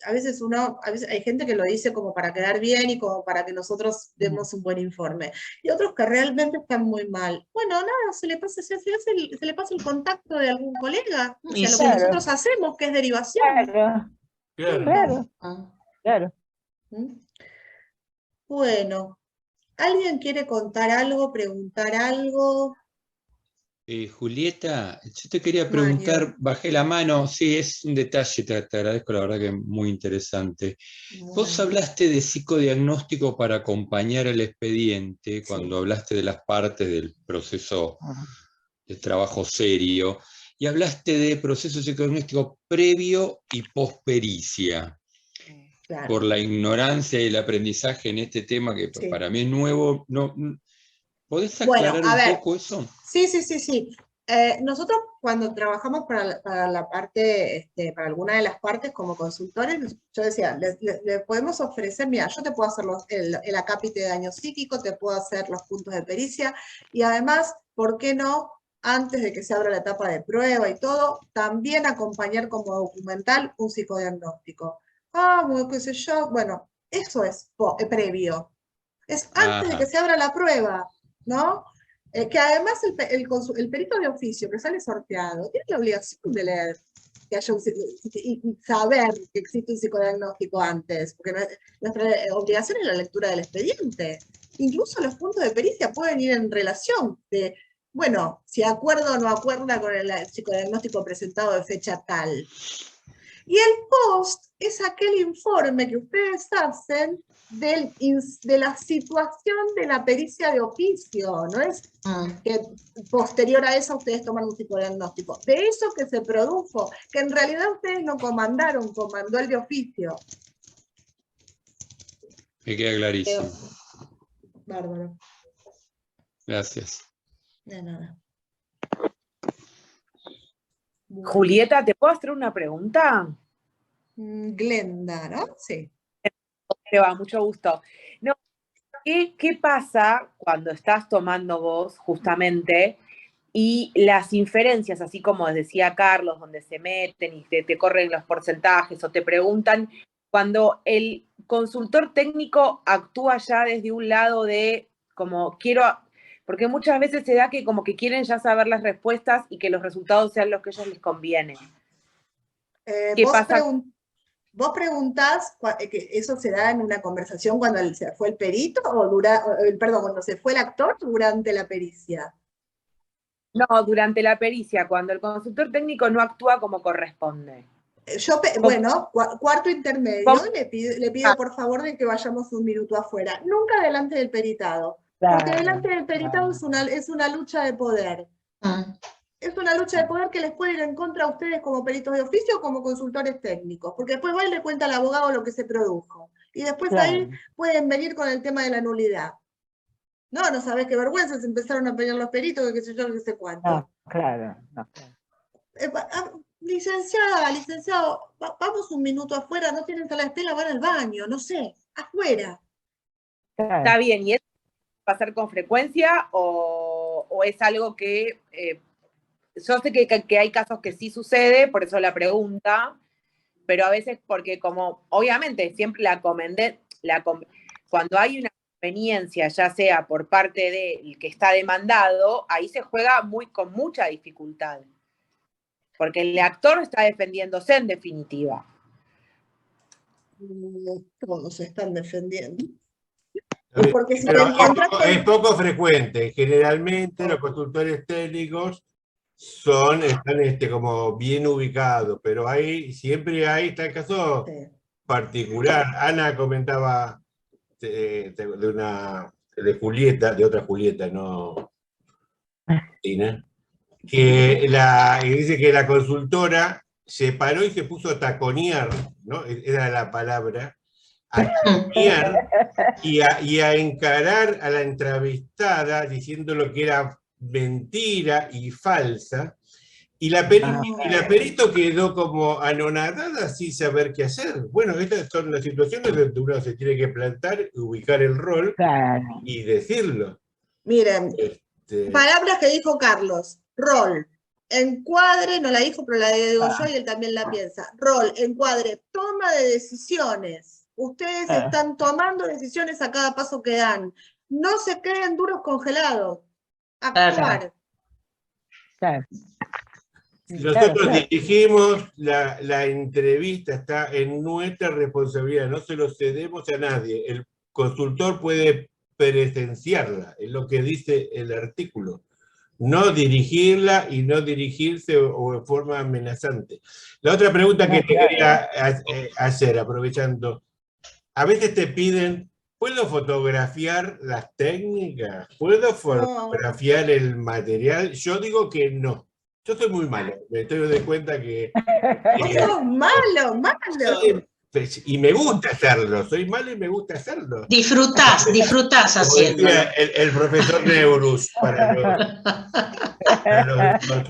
a veces hay gente que lo dice como para quedar bien y como para que nosotros demos un buen informe. Y otros que realmente están muy mal. Bueno, nada, se le pasa el contacto de algún colega. O sea, lo que nosotros hacemos, que es derivación. Claro. ¿Mm? Bueno, ¿alguien quiere contar algo, preguntar algo? Julieta, yo te quería preguntar, Mario. bajé la mano, sí, es un detalle, te agradezco, la verdad que es muy interesante. Vos Bueno. hablaste de psicodiagnóstico para acompañar el expediente, Sí. cuando hablaste de las partes del proceso de trabajo serio, y hablaste de proceso psicodiagnóstico previo y pospericia. Claro. Por la ignorancia y el aprendizaje en este tema, que Sí. para mí es nuevo, ¿podés Bueno, aclarar a un ver. poco eso? Sí. Nosotros cuando trabajamos para la parte, para alguna de las partes como consultores, yo decía, le podemos ofrecer, mira, yo te puedo hacer el acápite de daño psíquico, te puedo hacer los puntos de pericia, y además, ¿por qué no? Antes de que se abra la etapa de prueba y todo, también acompañar como documental un psicodiagnóstico. Bueno, qué sé yo, bueno, eso es previo. Es antes de que se abra la prueba, ¿no? Que además el perito de oficio que sale sorteado tiene la obligación de leer que haya y saber que existe un psicodiagnóstico antes, porque nuestra obligación es la lectura del expediente. Incluso los puntos de pericia pueden ir en relación de, bueno, si acuerda o no acuerda con el psicodiagnóstico presentado de fecha tal. Y el post es aquel informe que ustedes hacen de la situación de la pericia de oficio, no es que posterior a eso ustedes toman un psicodiagnóstico, de eso que se produjo, que en realidad ustedes no comandaron, comandó el de oficio. Me queda clarísimo. Bárbaro. Gracias. De nada. Julieta, ¿te puedo hacer una pregunta? Glenda, ¿no? Sí. Te va, mucho gusto. No, ¿qué pasa cuando estás tomando vos, justamente, y las inferencias, así como decía Carlos, donde se meten y te corren los porcentajes o te preguntan, cuando el consultor técnico actúa ya desde un lado de como quiero, porque muchas veces se da que como que quieren ya saber las respuestas y que los resultados sean los que a ellos les conviene. ¿Qué pasa? ¿Vos preguntás que eso se da en una conversación cuando se fue el perito o cuando se fue el actor durante la pericia? No, durante la pericia, cuando el consultor técnico no actúa como corresponde. Bueno, cuarto intermedio, le pido por favor de que vayamos un minuto afuera. Nunca delante del peritado, porque delante del peritado es una lucha de poder. Es una lucha de poder que les puede ir en contra a ustedes como peritos de oficio o como consultores técnicos, porque después va y le cuenta al abogado lo que se produjo. Y después ahí pueden venir con el tema de la nulidad. No sabés qué vergüenza, se empezaron a pelear los peritos, qué sé yo, qué sé cuánto. No, claro. Licenciado, vamos un minuto afuera, no tienen sala de espera, van al baño, no sé, afuera. Está bien, ¿y eso va a ser con frecuencia o es algo que... yo sé que hay casos que sí sucede, por eso la pregunta, pero a veces porque como, obviamente, siempre cuando hay una conveniencia, ya sea por parte del que está demandado, ahí se juega con mucha dificultad. Porque el actor está defendiéndose en definitiva. Todos se están defendiendo. Porque si es poco frecuente. Generalmente los consultores técnicos están como bien ubicados, pero siempre está el caso particular. Ana comentaba de Julieta, de otra Julieta, no Tina, que dice que la consultora se paró y se puso a taconear, ¿no? Era la palabra, a taconear y a encarar a la entrevistada diciendo lo que era mentira y falsa, y la perito quedó como anonadada sin saber qué hacer. Bueno, estas son las situaciones donde uno se tiene que plantar, ubicar el rol y decirlo. Miren, palabras que dijo Carlos: rol, encuadre, no la dijo, pero la digo yo y él también la piensa. Rol, encuadre, toma de decisiones. Ustedes están tomando decisiones a cada paso que dan. No se queden duros congelados. Actuar. Nosotros dirigimos la entrevista, está en nuestra responsabilidad, no se lo cedemos a nadie. El consultor puede presenciarla, es lo que dice el artículo. No dirigirla y no dirigirse o en forma amenazante. La otra pregunta que te quería hacer, aprovechando, a veces te piden, ¿puedo fotografiar las técnicas? ¿Puedo fotografiar el material? Yo digo que no. Yo soy muy malo, me estoy dando cuenta que... ¡Vos sos malo! Y me gusta hacerlo, soy malo y me gusta hacerlo. Disfrutás haciendo. El profesor Neurus para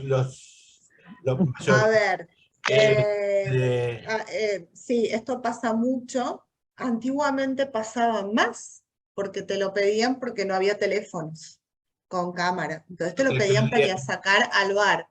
los mayores. A ver, sí, esto pasa mucho. Antiguamente pasaba más, porque te lo pedían porque no había teléfonos con cámara. Entonces te lo pedían para ir a sacar al bar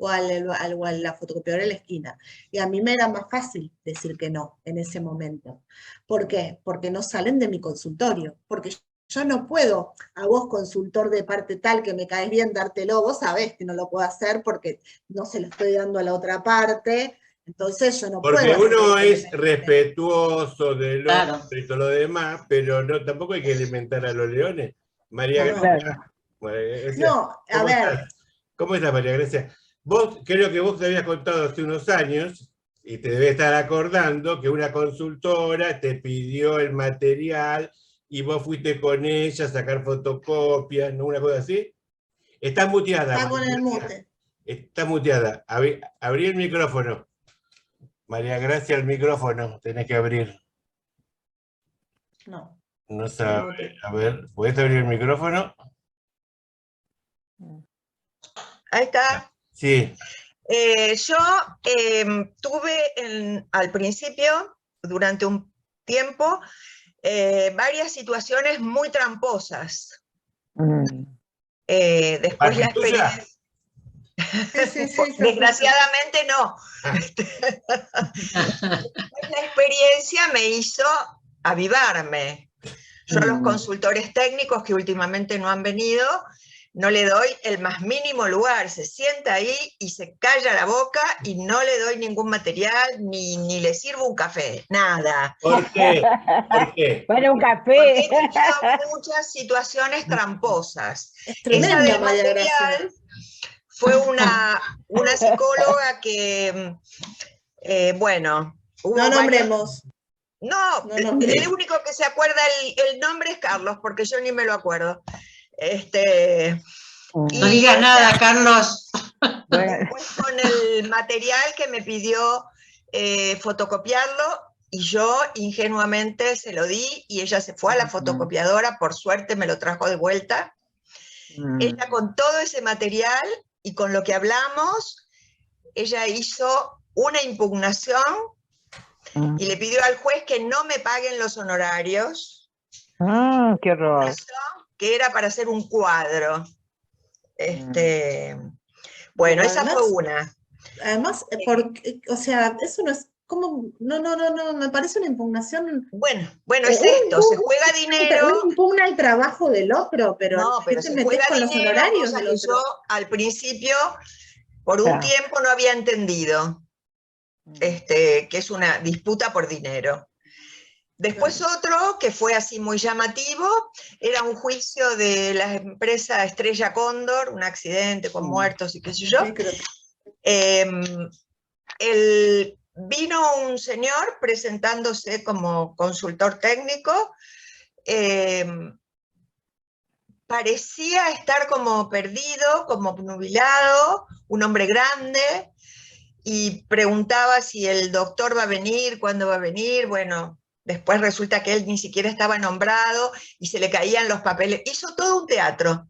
o a la fotocopiadora en la esquina. Y a mí me era más fácil decir que no en ese momento. ¿Por qué? Porque no salen de mi consultorio. Porque yo no puedo, a vos consultor de parte tal que me caes bien, dártelo. Vos sabés que no lo puedo hacer porque no se lo estoy dando a la otra parte. Entonces yo no puedo. Porque uno es respetuoso del otro y todo lo demás, pero tampoco hay que alimentar a los leones. María Gracia. A ver. ¿Cómo estás, María Gracia? Creo que vos te habías contado hace unos años, y te debe estar acordando que una consultora te pidió el material y vos fuiste con ella a sacar fotocopias, ¿no? Una cosa así. Está muteada. Está con María el Gracia. mute. Está muteada. Abrí el micrófono. María Gracia, el micrófono. Tenés que abrir. No. No sabe. A ver, ¿podés abrir el micrófono? Ahí está. Sí. Yo tuve al principio, durante un tiempo, varias situaciones muy tramposas. Después la experiencia... Sí, desgraciadamente no. La experiencia me hizo avivarme. Yo a los consultores técnicos que últimamente no han venido, no le doy el más mínimo lugar, se sienta ahí y se calla la boca y no le doy ningún material, ni le sirvo un café, nada. ¿Por qué? ¿Por qué? Bueno, un café. Porque he tenido muchas situaciones tramposas. Es tremenda, Esa del María Gracia. material fue una psicóloga que, bueno... No nombremos. No, el único que se acuerda el nombre es Carlos, porque yo ni me lo acuerdo. No digas nada, Carlos. Después con el material que me pidió fotocopiarlo, y yo ingenuamente se lo di, y ella se fue a la fotocopiadora, por suerte me lo trajo de vuelta. Ella con todo ese material y con lo que hablamos, ella hizo una impugnación y le pidió al juez que no me paguen los honorarios. ¡Qué horror! Que era para hacer un cuadro. Bueno, esa fue una. Además, o sea, eso no es como, no, me parece una impugnación. Bueno, es esto, se juega dinero. Uno impugna el trabajo del otro, pero no, pero se juega con los dinero, honorarios cosa del que otro. yo al principio, por un tiempo no había entendido, que es una disputa por dinero. Después otro, que fue así muy llamativo, era un juicio de la empresa Estrella Cóndor, un accidente con muertos y qué sé yo. Vino un señor presentándose como consultor técnico, parecía estar como perdido, como obnubilado, un hombre grande, y preguntaba si el doctor va a venir, cuándo va a venir. Bueno, después resulta que él ni siquiera estaba nombrado y se le caían los papeles. Hizo todo un teatro.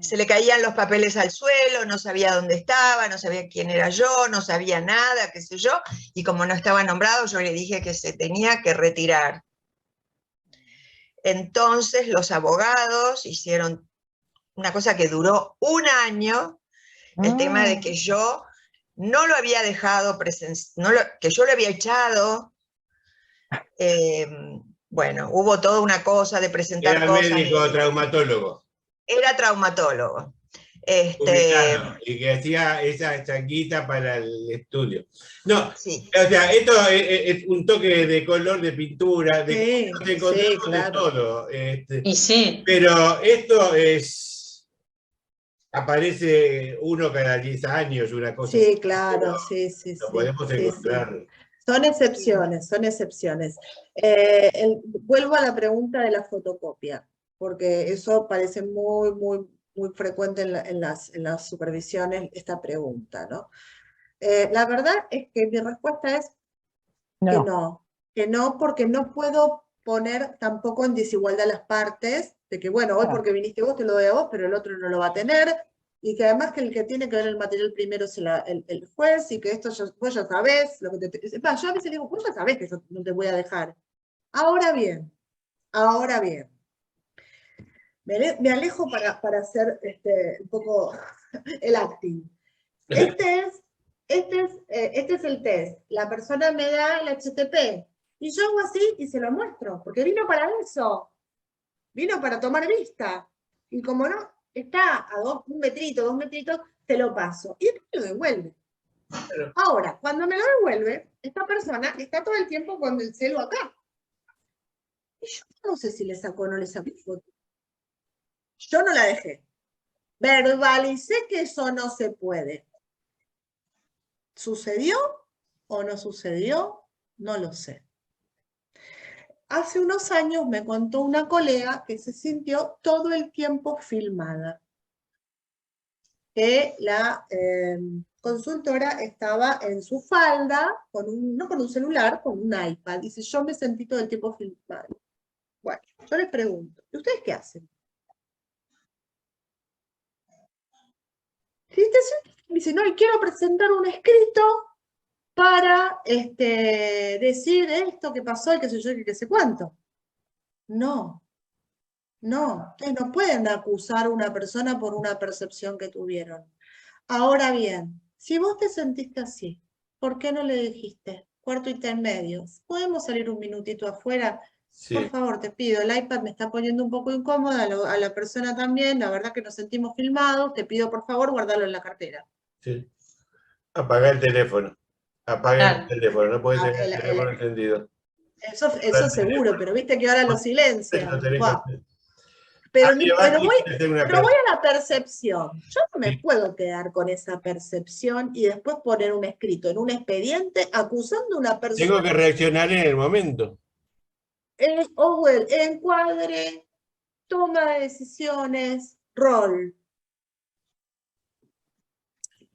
Se le caían los papeles al suelo, no sabía dónde estaba, no sabía quién era yo, no sabía nada, qué sé yo. Y como no estaba nombrado, yo le dije que se tenía que retirar. Entonces los abogados hicieron una cosa que duró un año, el tema de que yo no lo había dejado que yo lo había echado. Bueno, hubo toda una cosa de presentar cosas. Era médico traumatólogo. Era traumatólogo. Y que hacía esa changuita para el estudio. No, sí. O sea, esto es un toque de color, de pintura, de de todo. Y sí. Pero esto aparece uno cada 10 años, una cosa Sí, así, claro, sí. Lo podemos encontrar. Sí. Son excepciones. Vuelvo a la pregunta de la fotocopia, porque eso parece muy frecuente en las supervisiones, esta pregunta, ¿no? La verdad es que mi respuesta es que no, porque no puedo poner tampoco en desigualdad las partes, de que bueno, hoy porque viniste vos te lo doy a vos, pero el otro no lo va a tener, y que además que el que tiene que ver el material primero es el juez, y que esto vos ya sabés, lo que yo a veces digo, vos ya sabés que yo no te voy a dejar. Ahora bien, me alejo para hacer un poco el acting. Este es el test. La persona me da el HTP. Y yo hago así y se lo muestro, porque vino para eso. Vino para tomar vista. Y como no está a 2 metritos, se lo paso. Y después me lo devuelve. Ahora, cuando me lo devuelve, esta persona está todo el tiempo con el celu acá. Y yo no sé si le sacó o no le sacó foto. Yo no la dejé. Verbalicé que eso no se puede. ¿Sucedió? o no sucedió, no lo sé. Hace unos años me contó una colega que se sintió todo el tiempo filmada. Que la consultora estaba en su falda, no con un celular, con un iPad. Dice, yo me sentí todo el tiempo filmada. Bueno, yo les pregunto, ¿y ustedes qué hacen? Dice, no, y quiero presentar un escrito para decir esto que pasó y qué sé yo y qué sé cuánto. No, ustedes no pueden acusar a una persona por una percepción que tuvieron. Ahora bien, si vos te sentiste así, ¿por qué no le dijiste? Cuarto intermedio, ¿podemos salir un minutito afuera? Sí. Por favor, te pido, el iPad me está poniendo un poco incómoda, a la persona también, la verdad que nos sentimos filmados, te pido por favor guardarlo en la cartera. Sí. Apaga el teléfono. Apaga el teléfono, no puedes tener el teléfono encendido. Eso seguro, pero viste que ahora lo silencian. Pero voy a la percepción. Yo no me puedo quedar con esa percepción y después poner un escrito en un expediente acusando a una persona. Tengo que reaccionar en el momento. Orwell, encuadre, toma de decisiones, rol.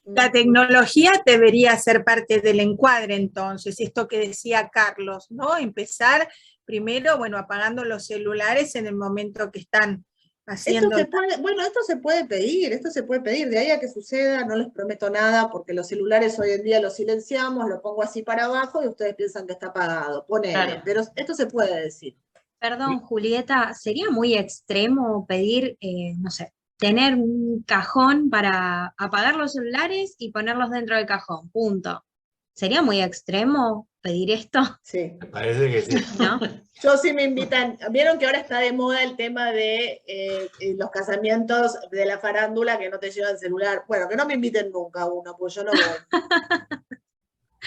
La tecnología debería ser parte del encuadre, entonces, esto que decía Carlos, ¿no? Empezar primero, bueno, apagando los celulares en el momento que están haciendo... Esto se puede pedir, de ahí a que suceda, no les prometo nada, porque los celulares hoy en día los silenciamos, lo pongo así para abajo y ustedes piensan que está apagado, ponele, pero esto se puede decir. Perdón, Julieta, ¿sería muy extremo pedir, no sé, tener un cajón para apagar los celulares y ponerlos dentro del cajón, punto? ¿Sería muy extremo pedir esto? Sí. Parece que sí. ¿No? Yo sí me invitan, vieron que ahora está de moda el tema de los casamientos de la farándula que no te llevan celular. Bueno, que no me inviten nunca a uno, pues yo no voy.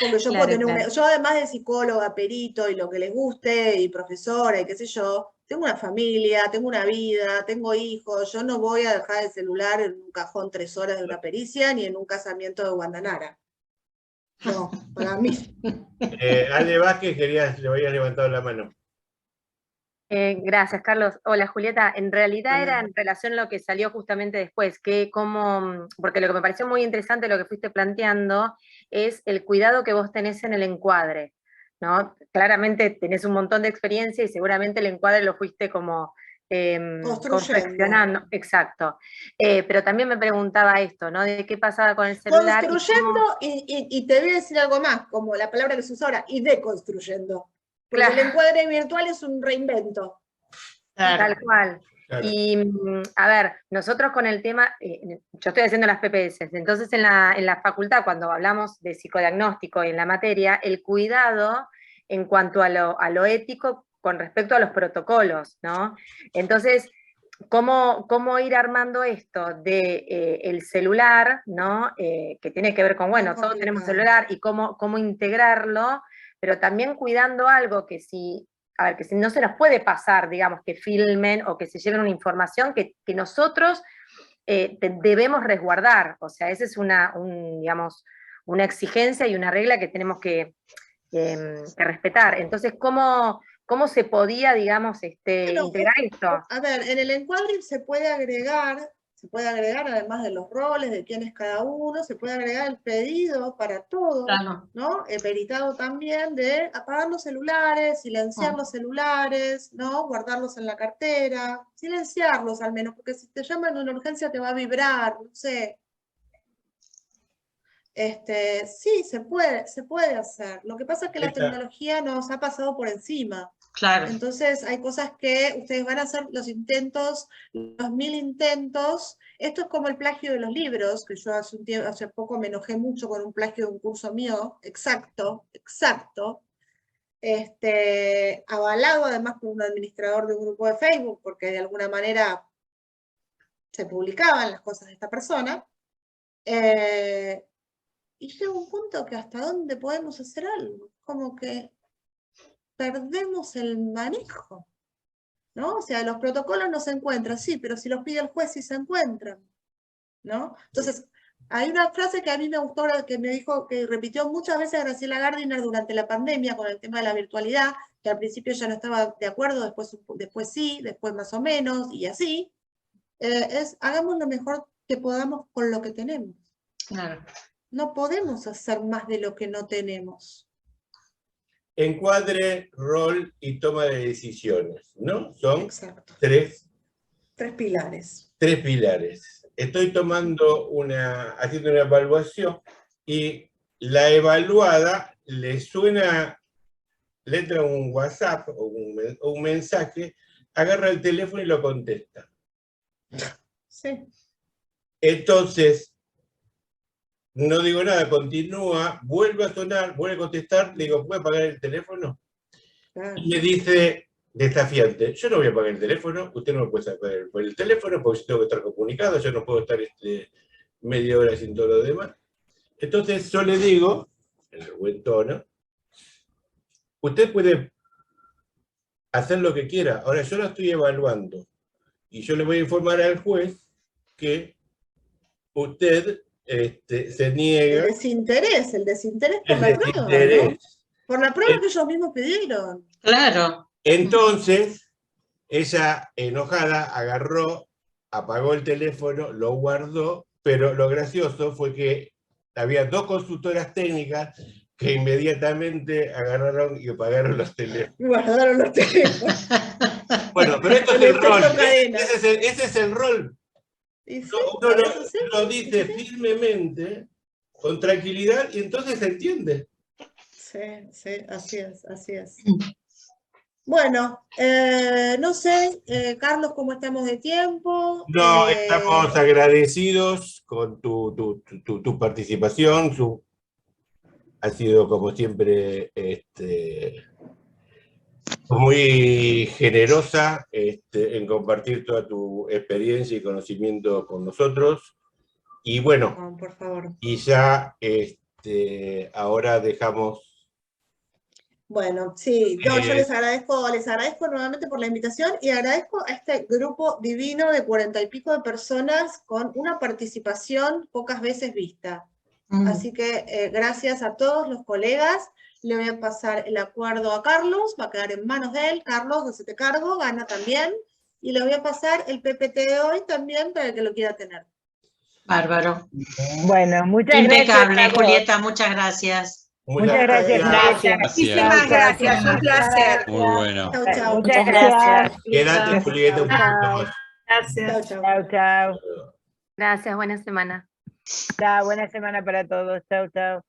Porque yo puedo tener yo además de psicóloga, perito y lo que les guste, y profesora y qué sé yo, tengo una familia, tengo una vida, tengo hijos, yo no voy a dejar el celular en un cajón 3 horas de una pericia ni en un casamiento de Guandanara. No, para mí. Ale Vázquez, le había levantado la mano. Gracias, Carlos. Hola, Julieta. En realidad era en relación a lo que salió justamente después, porque lo que me pareció muy interesante lo que fuiste planteando es el cuidado que vos tenés en el encuadre, ¿no? Claramente tenés un montón de experiencia y seguramente el encuadre lo fuiste como confeccionando. Exacto. Pero también me preguntaba esto, ¿no? De qué pasaba con el celular. Construyendo, y te voy a decir algo más, como la palabra que se usa ahora, y deconstruyendo. Porque el encuadre virtual es un reinvento. Tal cual. Claro. Y, a ver, nosotros con el tema, yo estoy haciendo las PPS, entonces en la facultad, cuando hablamos de psicodiagnóstico y en la materia, el cuidado en cuanto a lo ético con respecto a los protocolos, ¿no? Entonces, ¿cómo ir armando esto de el celular, ¿no? Que tiene que ver con, bueno, todos tenemos celular, y cómo integrarlo, pero también cuidando algo que si no se nos puede pasar, digamos, que filmen o que se lleven una información que nosotros debemos resguardar. O sea, esa es digamos, una exigencia y una regla que tenemos que respetar. Entonces, ¿cómo se podía, digamos, integrar esto? A ver, en el encuadre se puede agregar, además de los roles, de quién es cada uno, se puede agregar el pedido para todos, claro, ¿no? El peritado también de apagar los celulares, silenciar los celulares, ¿no? Guardarlos en la cartera, silenciarlos al menos, porque si te llaman en una urgencia te va a vibrar, no sé. Sí, se puede hacer. Lo que pasa es que la tecnología nos ha pasado por encima. Claro. Entonces hay cosas que ustedes van a hacer los intentos, los 1000 intentos. Esto es como el plagio de los libros, que yo hace poco me enojé mucho con un plagio de un curso mío, exacto, avalado además por un administrador de un grupo de Facebook, porque de alguna manera se publicaban las cosas de esta persona. Y llega un punto que hasta dónde podemos hacer algo, como que perdemos el manejo, ¿no? O sea, los protocolos no se encuentran, sí, pero si los pide el juez sí se encuentran, ¿no? Entonces, Hay una frase que a mí me gustó, que me dijo, que repitió muchas veces Graciela Gardiner durante la pandemia con el tema de la virtualidad, que al principio ya no estaba de acuerdo, después sí, después más o menos, y así. Es hagamos lo mejor que podamos con lo que tenemos. Claro. No podemos hacer más de lo que no tenemos. Encuadre, rol y toma de decisiones, ¿no? Son Exacto. tres pilares. Tres pilares. Estoy haciendo una evaluación y la evaluada le entra un WhatsApp o un mensaje, agarra el teléfono y lo contesta. Sí. Entonces, no digo nada, continúa, vuelve a sonar, vuelve a contestar, le digo, ¿puede apagar el teléfono? Claro. Y me dice, desafiante, yo no voy a apagar el teléfono, usted no me puede sacar el teléfono porque yo tengo que estar comunicado, yo no puedo estar media hora sin todo lo demás. Entonces yo le digo, en el buen tono, usted puede hacer lo que quiera, ahora yo lo estoy evaluando y yo le voy a informar al juez que usted se niega. El desinterés por la prueba, ¿no? Por la prueba que ellos mismos pidieron. Claro. Entonces, ella enojada agarró, apagó el teléfono, lo guardó, pero lo gracioso fue que había dos consultoras técnicas que inmediatamente agarraron y apagaron los teléfonos. Guardaron los teléfonos. Bueno, pero esto es el rol. Ese es el rol. Sí, uno lo dice firmemente, con tranquilidad, y entonces se entiende. Sí, así es. Bueno, no sé, Carlos, ¿cómo estamos de tiempo? No, estamos agradecidos con tu participación. Ha sido, como siempre, muy generosa en compartir toda tu experiencia y conocimiento con nosotros. Y bueno, por favor. Y ya ahora dejamos. Bueno, sí, yo les agradezco nuevamente por la invitación y agradezco a este grupo divino de 40 y pico de personas con una participación pocas veces vista. Así que gracias a todos los colegas. Le voy a pasar el acuerdo a Carlos, va a quedar en manos de él. Carlos, hacete cargo, gana también. Y le voy a pasar el PPT de hoy también para el que lo quiera tener. Bárbaro. Bueno, muchas impecable, gracias. Julieta, muchas gracias. Muchas gracias. Muchísimas gracias, un placer. Muy bueno. Chau. Muchas gracias. Quédate, Julieta, un poquito más. Gracias. Chau. Gracias, buena semana. Chao, buena semana para todos. Chau.